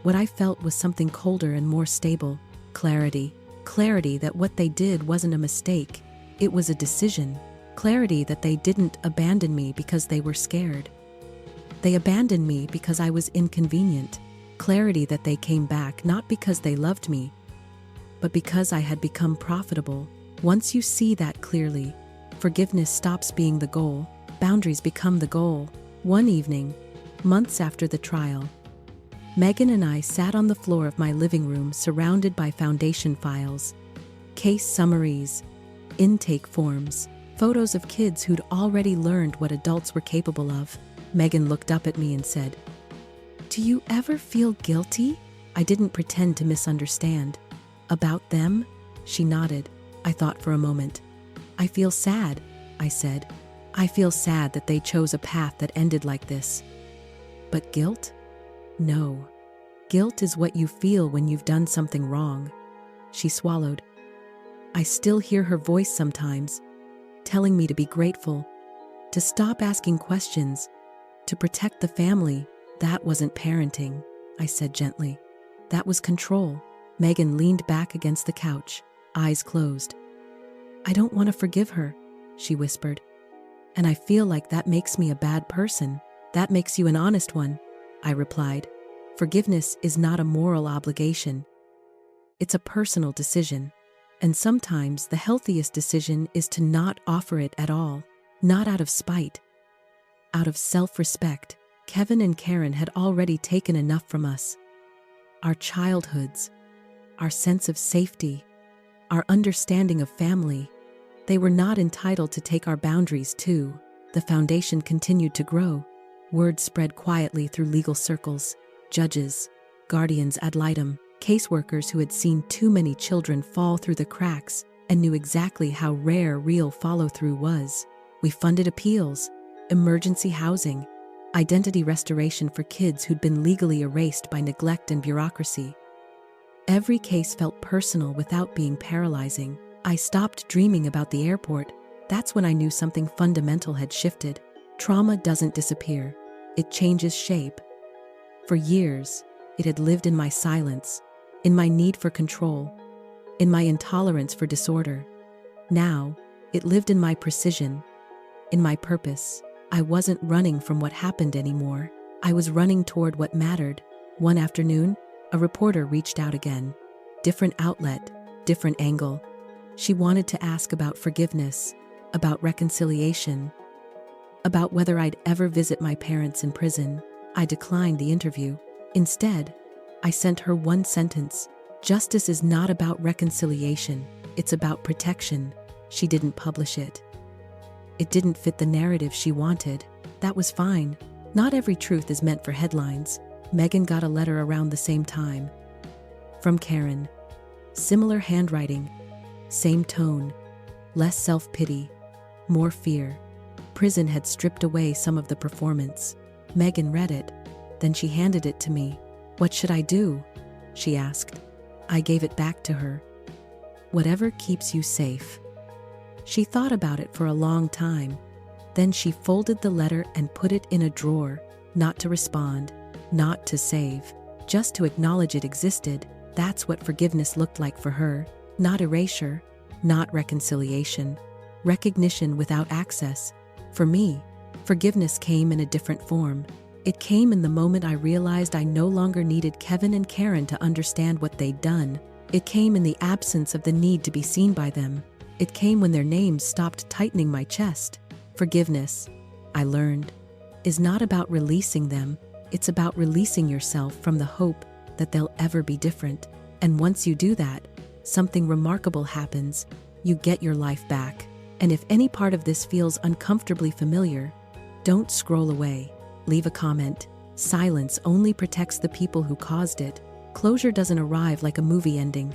What I felt was something colder and more stable. Clarity. Clarity that what they did wasn't a mistake. It was a decision. Clarity that they didn't abandon me because they were scared. They abandoned me because I was inconvenient. Clarity that they came back not because they loved me, but because I had become profitable. Once you see that clearly, forgiveness stops being the goal. Boundaries become the goal. One evening, months after the trial, Megan and I sat on the floor of my living room surrounded by foundation files, case summaries, intake forms, photos of kids who'd already learned what adults were capable of. Megan looked up at me and said, "Do you ever feel guilty?" I didn't pretend to misunderstand. "About them?" She nodded. I thought for a moment. "I feel sad," I said. "I feel sad that they chose a path that ended like this." "But guilt?" "No. Guilt is what you feel when you've done something wrong." She swallowed. I still hear her voice sometimes, telling me to be grateful, to stop asking questions, to protect the family. "That wasn't parenting," I said gently. "That was control." Megan leaned back against the couch, eyes closed. "I don't want to forgive her," she whispered. "And I feel like that makes me a bad person." "That makes you an honest one," I replied. "Forgiveness is not a moral obligation. It's a personal decision. And sometimes the healthiest decision is to not offer it at all, not out of spite, out of self-respect. Kevin and Karen had already taken enough from us. Our childhoods, our sense of safety, our understanding of family. They were not entitled to take our boundaries too. The foundation continued to grow. Word spread quietly through legal circles. Judges, guardians ad litem, caseworkers who had seen too many children fall through the cracks and knew exactly how rare real follow-through was. We funded appeals, emergency housing, identity restoration for kids who'd been legally erased by neglect and bureaucracy. Every case felt personal without being paralyzing. I stopped dreaming about the airport. That's when I knew something fundamental had shifted. Trauma doesn't disappear. It changes shape. For years, it had lived in my silence, in my need for control, in my intolerance for disorder. Now, it lived in my precision, in my purpose. I wasn't running from what happened anymore. I was running toward what mattered. One afternoon, a reporter reached out again. Different outlet, different angle. She wanted to ask about forgiveness, about reconciliation, about whether I'd ever visit my parents in prison. I declined the interview. Instead, I sent her one sentence. "Justice is not about reconciliation, it's about protection." She didn't publish it. It didn't fit the narrative she wanted. That was fine. Not every truth is meant for headlines. Megan got a letter around the same time. From Karen. Similar handwriting, same tone, less self-pity, more fear. Prison had stripped away some of the performance. Megan read it, then she handed it to me. "What should I do?" she asked. I gave it back to her. "Whatever keeps you safe." She thought about it for a long time. Then she folded the letter and put it in a drawer, not to respond, not to save, just to acknowledge it existed. That's what forgiveness looked like for her. Not erasure, not reconciliation. Recognition without access. For me, forgiveness came in a different form. It came in the moment I realized I no longer needed Kevin and Karen to understand what they'd done. It came in the absence of the need to be seen by them. It came when their names stopped tightening my chest. Forgiveness, I learned, is not about releasing them. It's about releasing yourself from the hope that they'll ever be different. And once you do that, something remarkable happens. You get your life back. And if any part of this feels uncomfortably familiar, don't scroll away. Leave a comment. Silence only protects the people who caused it. Closure doesn't arrive like a movie ending.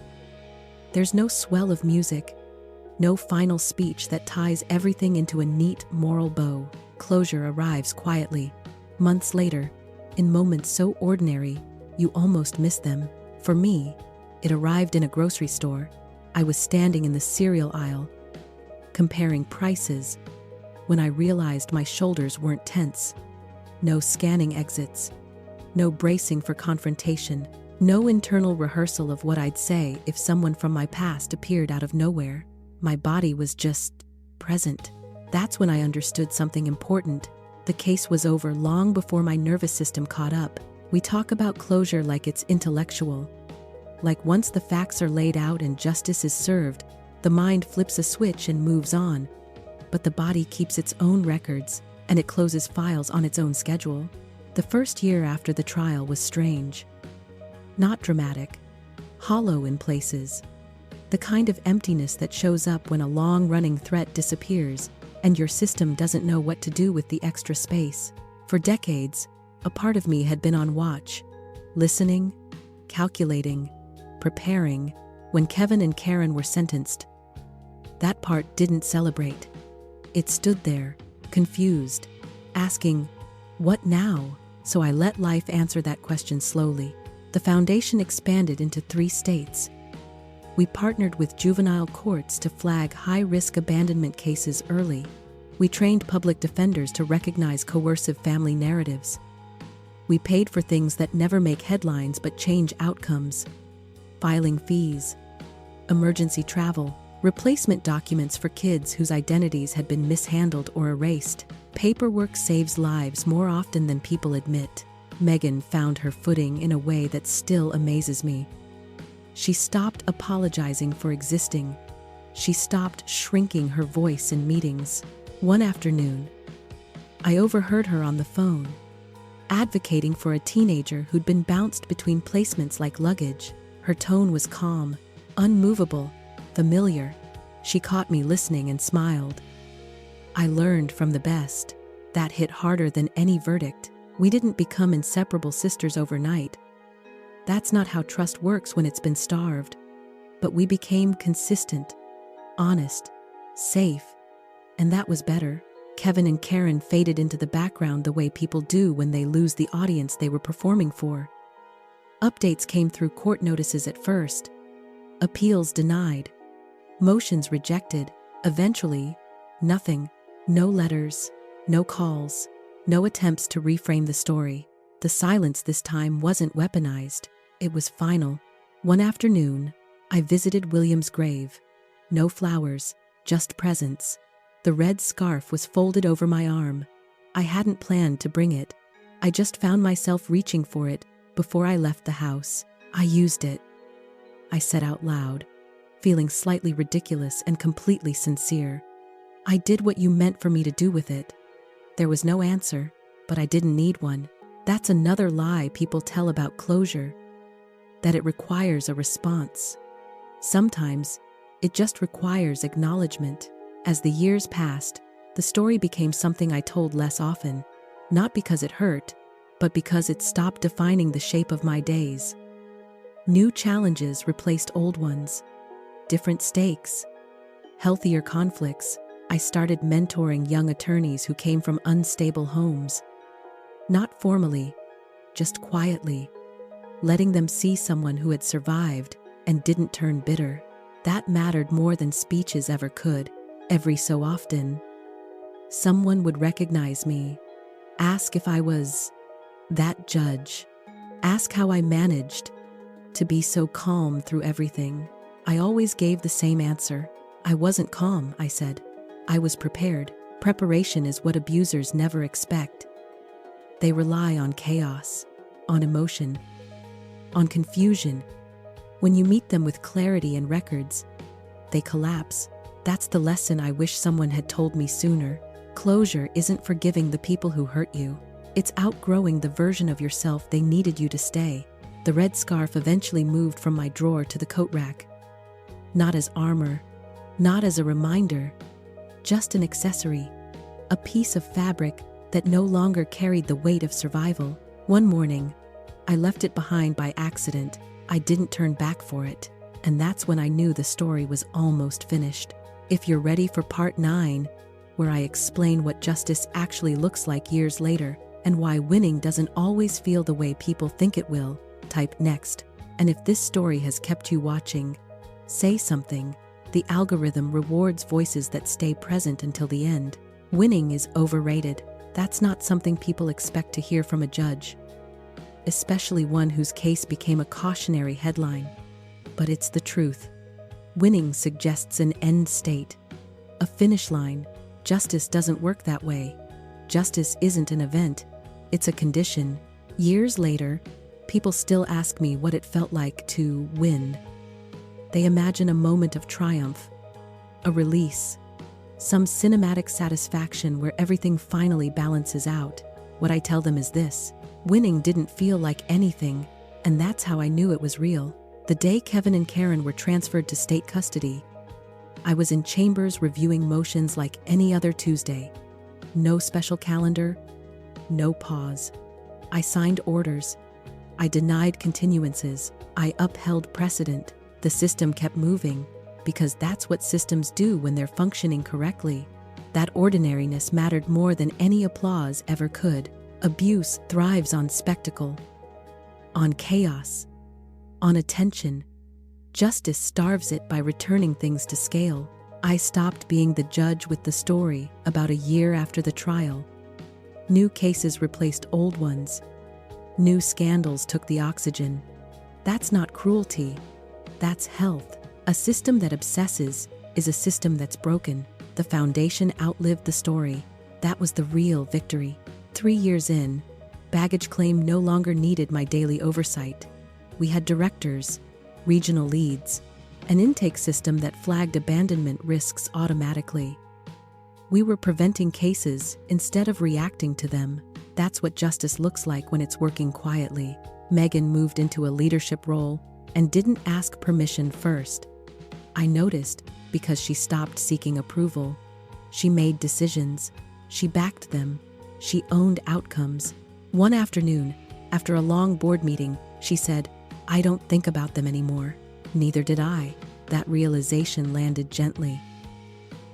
There's no swell of music, no final speech that ties everything into a neat moral bow. Closure arrives quietly, months later, in moments so ordinary, you almost miss them. For me, it arrived in a grocery store. I was standing in the cereal aisle, comparing prices, when I realized my shoulders weren't tense. No scanning exits, no bracing for confrontation, no internal rehearsal of what I'd say if someone from my past appeared out of nowhere. My body was just present. That's when I understood something important. The case was over long before my nervous system caught up. We talk about closure like it's intellectual. Like once the facts are laid out and justice is served, the mind flips a switch and moves on. But the body keeps its own records, and it closes files on its own schedule. The first year after the trial was strange. Not dramatic, hollow in places. The kind of emptiness that shows up when a long-running threat disappears and your system doesn't know what to do with the extra space. For decades, a part of me had been on watch, listening, calculating, preparing. When Kevin and Karen were sentenced, that part didn't celebrate. It stood there, confused, asking, "What now?" So I let life answer that question slowly. The foundation expanded into 3 states. We partnered with juvenile courts to flag high-risk abandonment cases early. We trained public defenders to recognize coercive family narratives. We paid for things that never make headlines but change outcomes. Filing fees, emergency travel, replacement documents for kids whose identities had been mishandled or erased. Paperwork saves lives more often than people admit. Megan found her footing in a way that still amazes me. She stopped apologizing for existing. She stopped shrinking her voice in meetings. One afternoon, I overheard her on the phone, advocating for a teenager who'd been bounced between placements like luggage. Her tone was calm, unmovable, familiar. She caught me listening and smiled. I learned from the best. That hit harder than any verdict. We didn't become inseparable sisters overnight. That's not how trust works when it's been starved. But we became consistent, honest, safe, and that was better. Kevin and Karen faded into the background the way people do when they lose the audience they were performing for. Updates came through court notices at first, appeals denied, motions rejected. Eventually, nothing. No letters, no calls, no attempts to reframe the story. The silence this time wasn't weaponized. It was final. One afternoon, I visited William's grave. No flowers, just presents. The red scarf was folded over my arm. I hadn't planned to bring it. I just found myself reaching for it before I left the house. I used it, I said out loud, feeling slightly ridiculous and completely sincere. I did what you meant for me to do with it. There was no answer, but I didn't need one. That's another lie people tell about closure, that it requires a response. Sometimes, it just requires acknowledgement. As the years passed, the story became something I told less often, not because it hurt, but because it stopped defining the shape of my days. New challenges replaced old ones, different stakes, healthier conflicts. I started mentoring young attorneys who came from unstable homes. Not formally, just quietly, letting them see someone who had survived and didn't turn bitter. That mattered more than speeches ever could. Every so often, someone would recognize me, ask if I was that judge, ask how I managed to be so calm through everything. I always gave the same answer. I wasn't calm, I said. I was prepared. Preparation is what abusers never expect. They rely on chaos, on emotion, on confusion. When you meet them with clarity and records, they collapse. That's the lesson I wish someone had told me sooner. Closure isn't forgiving the people who hurt you. It's outgrowing the version of yourself they needed you to stay. The red scarf eventually moved from my drawer to the coat rack. Not as armor, not as a reminder, just an accessory. A piece of fabric that no longer carried the weight of survival. One morning, I left it behind by accident. I didn't turn back for it. And that's when I knew the story was almost finished. If you're ready for part 9, where I explain what justice actually looks like years later, and why winning doesn't always feel the way people think it will, type next. And if this story has kept you watching, say something. The algorithm rewards voices that stay present until the end. Winning is overrated. That's not something people expect to hear from a judge, especially one whose case became a cautionary headline. But it's the truth. Winning suggests an end state, a finish line. Justice doesn't work that way. Justice isn't an event, it's a condition. Years later, people still ask me what it felt like to win. They imagine a moment of triumph, a release, some cinematic satisfaction where everything finally balances out. What I tell them is this: winning didn't feel like anything, and that's how I knew it was real. The day Kevin and Karen were transferred to state custody, I was in chambers reviewing motions like any other Tuesday. No special calendar, no pause. I signed orders. I denied continuances. I upheld precedent. The system kept moving, because that's what systems do when they're functioning correctly. That ordinariness mattered more than any applause ever could. Abuse thrives on spectacle, on chaos, on attention. Justice starves it by returning things to scale. I stopped being the judge with the story about a year after the trial. New cases replaced old ones. New scandals took the oxygen. That's not cruelty. That's health. A system that obsesses is a system that's broken. The foundation outlived the story. That was the real victory. 3 years in, baggage claim no longer needed my daily oversight. We had directors, regional leads, an intake system that flagged abandonment risks automatically. We were preventing cases instead of reacting to them. That's what justice looks like when it's working quietly. Megan moved into a leadership role and didn't ask permission first. I noticed because she stopped seeking approval. She made decisions. She backed them. She owned outcomes. One afternoon, after a long board meeting, she said, "I don't think about them anymore." Neither did I. That realization landed gently.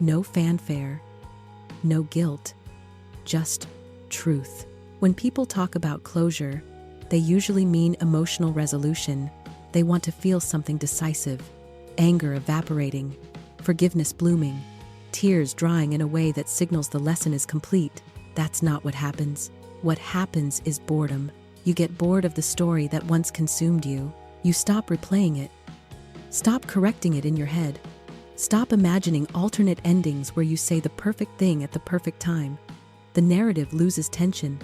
No fanfare, no guilt, just truth. When people talk about closure, they usually mean emotional resolution. They want to feel something decisive, anger evaporating, forgiveness blooming, tears drying in a way that signals the lesson is complete. That's not what happens. What happens is boredom. You get bored of the story that once consumed you. You stop replaying it. Stop correcting it in your head. Stop imagining alternate endings where you say the perfect thing at the perfect time. The narrative loses tension,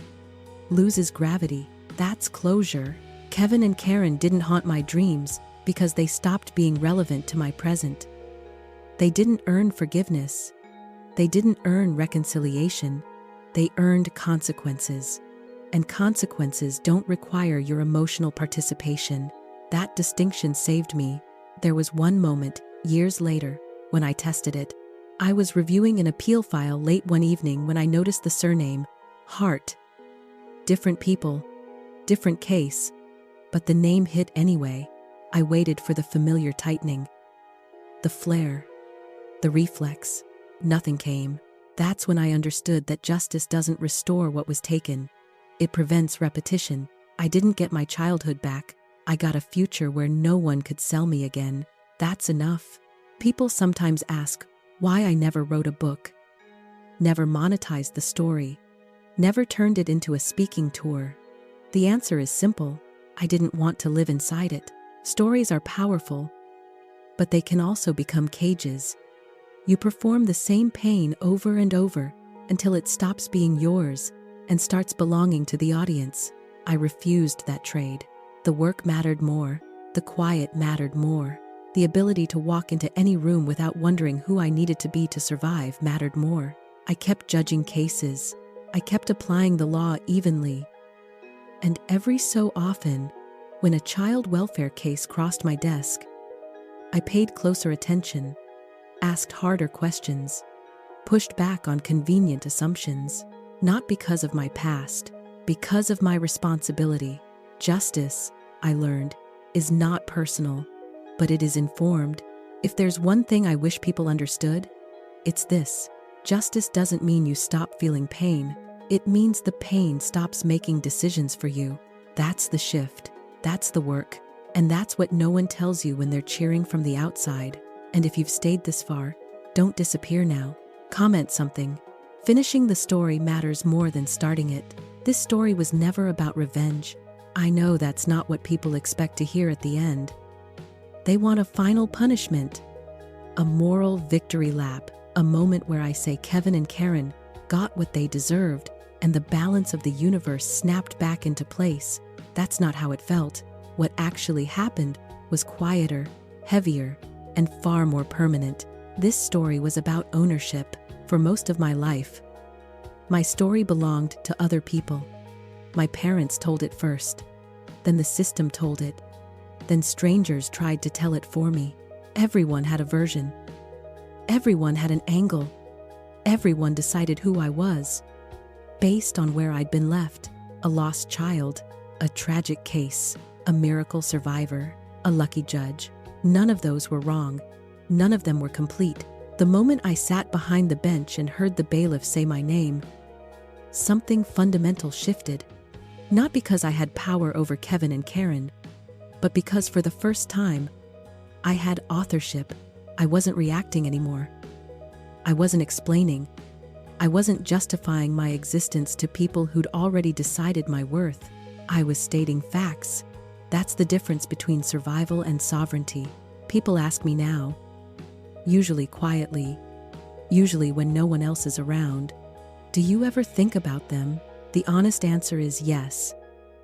loses gravity. That's closure. Kevin and Karen didn't haunt my dreams because they stopped being relevant to my present. They didn't earn forgiveness. They didn't earn reconciliation. They earned consequences. And consequences don't require your emotional participation. That distinction saved me. There was one moment, years later, when I tested it. I was reviewing an appeal file late one evening when I noticed the surname, Hart. Different people, different case, but the name hit anyway. I waited for the familiar tightening, the flare, the reflex. Nothing came. That's when I understood that justice doesn't restore what was taken. It prevents repetition. I didn't get my childhood back. I got a future where no one could sell me again. That's enough. People sometimes ask why I never wrote a book, never monetized the story, never turned it into a speaking tour. The answer is simple. I didn't want to live inside it. Stories are powerful, but they can also become cages. You perform the same pain over and over until it stops being yours and starts belonging to the audience. I refused that trade. The work mattered more. The The quiet mattered more. The ability to walk into any room without wondering who I needed to be to survive mattered more. I kept judging cases. I kept applying the law evenly. And every so often, when a child welfare case crossed my desk, I paid closer attention, asked harder questions, pushed back on convenient assumptions, not because of my past, because of my responsibility. Justice, I learned, is not personal, but it is informed. If there's one thing I wish people understood, it's this. Justice doesn't mean you stop feeling pain. It means the pain stops making decisions for you. That's the shift. That's the work. And that's what no one tells you when they're cheering from the outside. And if you've stayed this far, don't disappear now. Comment something. Finishing the story matters more than starting it. This story was never about revenge. I know that's not what people expect to hear at the end. They want a final punishment, a moral victory lap, a moment where I say Kevin and Karen got what they deserved and the balance of the universe snapped back into place. That's not how it felt. What actually happened was quieter, heavier, and far more permanent. This story was about ownership. For most of my life, my story belonged to other people. My parents told it first. Then the system told it. Then strangers tried to tell it for me. Everyone had a version. Everyone had an angle. Everyone decided who I was, based on where I'd been left. A lost child, a tragic case, a miracle survivor, a lucky judge. None of those were wrong. None of them were complete. The moment I sat behind the bench and heard the bailiff say my name, something fundamental shifted. Not because I had power over Kevin and Karen, but because for the first time, I had authorship. I wasn't reacting anymore. I wasn't explaining. I wasn't justifying my existence to people who'd already decided my worth. I was stating facts. That's the difference between survival and sovereignty. People ask me now, usually quietly, usually when no one else is around, do you ever think about them? The honest answer is yes,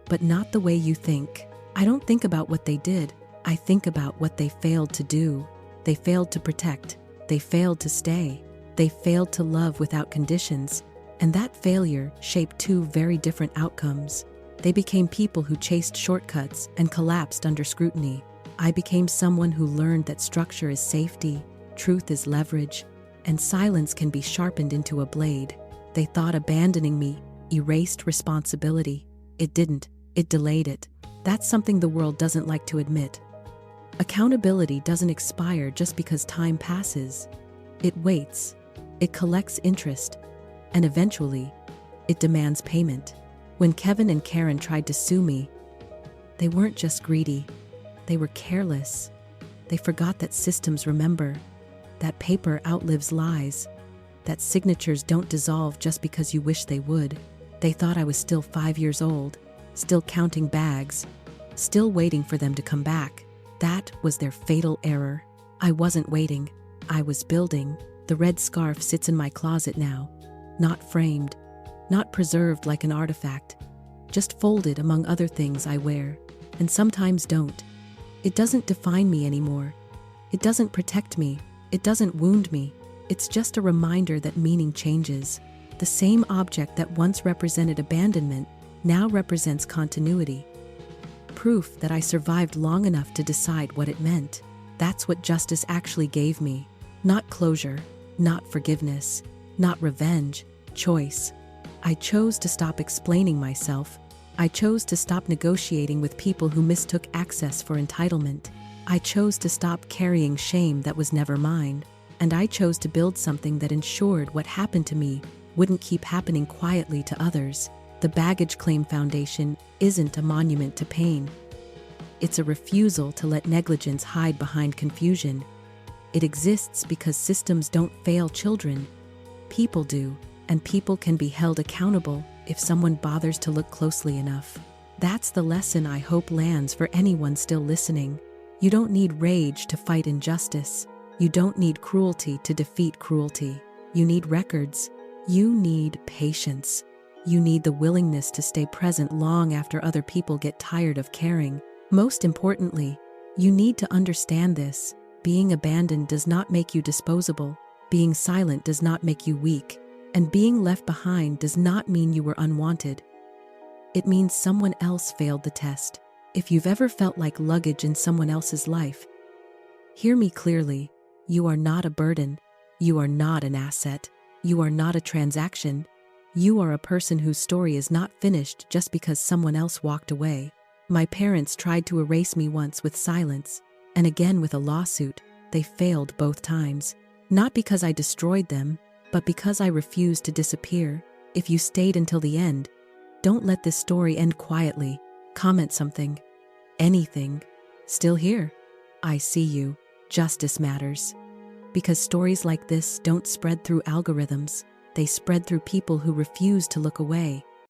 but not the way you think. I don't think about what they did. I think about what they failed to do. They failed to protect. They failed to stay. They failed to love without conditions. And that failure shaped two very different outcomes. They became people who chased shortcuts and collapsed under scrutiny. I became someone who learned that structure is safety, truth is leverage, and silence can be sharpened into a blade. They thought abandoning me erased responsibility. It didn't. It delayed it. That's something the world doesn't like to admit. Accountability doesn't expire just because time passes. It waits. It collects interest. And eventually, it demands payment. When Kevin and Karen tried to sue me, they weren't just greedy. They were careless. They forgot that systems remember, that paper outlives lies, that signatures don't dissolve just because you wish they would. They thought I was still 5 years old, still counting bags, still waiting for them to come back. That was their fatal error. I wasn't waiting. I was building. The red scarf sits in my closet now, not framed, not preserved like an artifact, just folded among other things I wear, and sometimes don't. It doesn't define me anymore. It doesn't protect me. It doesn't wound me. It's just a reminder that meaning changes. The same object that once represented abandonment now represents continuity. Proof that I survived long enough to decide what it meant. That's what justice actually gave me. Not closure, not forgiveness, not revenge, choice. I chose to stop explaining myself. I chose to stop negotiating with people who mistook access for entitlement. I chose to stop carrying shame that was never mine. And I chose to build something that ensured what happened to me wouldn't keep happening quietly to others. The Baggage Claim Foundation isn't a monument to pain. It's a refusal to let negligence hide behind confusion. It exists because systems don't fail children. People do, and people can be held accountable if someone bothers to look closely enough. That's the lesson I hope lands for anyone still listening. You don't need rage to fight injustice. You don't need cruelty to defeat cruelty. You need records. You need patience. You need the willingness to stay present long after other people get tired of caring. Most importantly, You need to understand this. Being abandoned does not make you disposable. Being silent does not make you weak. And being left behind does not mean you were unwanted. It means someone else failed the test. If you've ever felt like luggage in someone else's life, hear me clearly. You are not a burden. You are not an asset. You are not a transaction. You are a person whose story is not finished just because someone else walked away. My parents tried to erase me once with silence, and again with a lawsuit. They failed both times. Not because I destroyed them, but because I refused to disappear. If you stayed until the end, don't let this story end quietly. Comment something. Anything. Still here? I see you. Justice matters. Because stories like this don't spread through algorithms. They spread through people who refuse to look away.